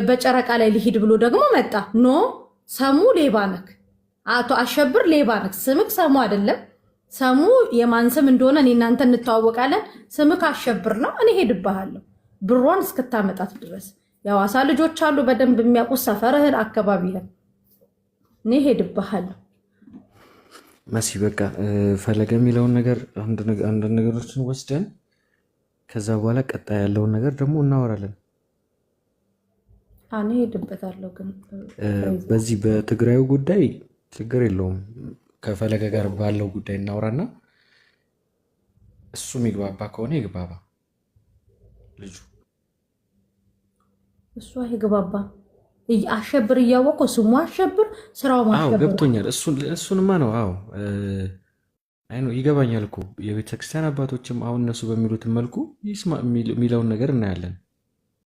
በጨረቃ ላይ ሊሂድ ብሎ ደግሞ መጣ። ኖ ሰሙ ሌባ ነክ፣ አቶ አሸብር ሌባ ነክ። ስምክ ሰሙ አይደለም። ሰሙ የማን ስም እንደሆነ እኔ እናንተ እንተዋወቃለን። ስምክ አሸብር ነው። እኔ ሄድብሃለሁ ብሯን እስክታመጣት ድረስ። የሐዋሳ ልጆች አሉ በደንብ የሚያውቁት ሰፈርህን፣ አካባቢህን። እኔ ሄድብሃለሁ። መሲ በቃ ፈለገ የሚለውን ነገር አንዳንድ ነገሮችን ወስደን ከዛ በኋላ ቀጣይ ያለውን ነገር ደግሞ እናወራለን። እኔ ሄድበታለሁ። ግን በዚህ በትግራዩ ጉዳይ ችግር የለውም። ከፈለገ ጋር ባለው ጉዳይ እናውራና እሱ የሚግባባ ከሆነ ይግባባ። ልጁ እሱ አይግባባ። አሸብር እያወቀው ስሙ አሸብር፣ ስራው ማሸብር ገብቶኛል። እሱንማ ነው። አዎ አይ ነው ይገባኛል እኮ የቤተክርስቲያን አባቶችም አሁን እነሱ በሚሉትን መልኩ የሚለውን ነገር እናያለን።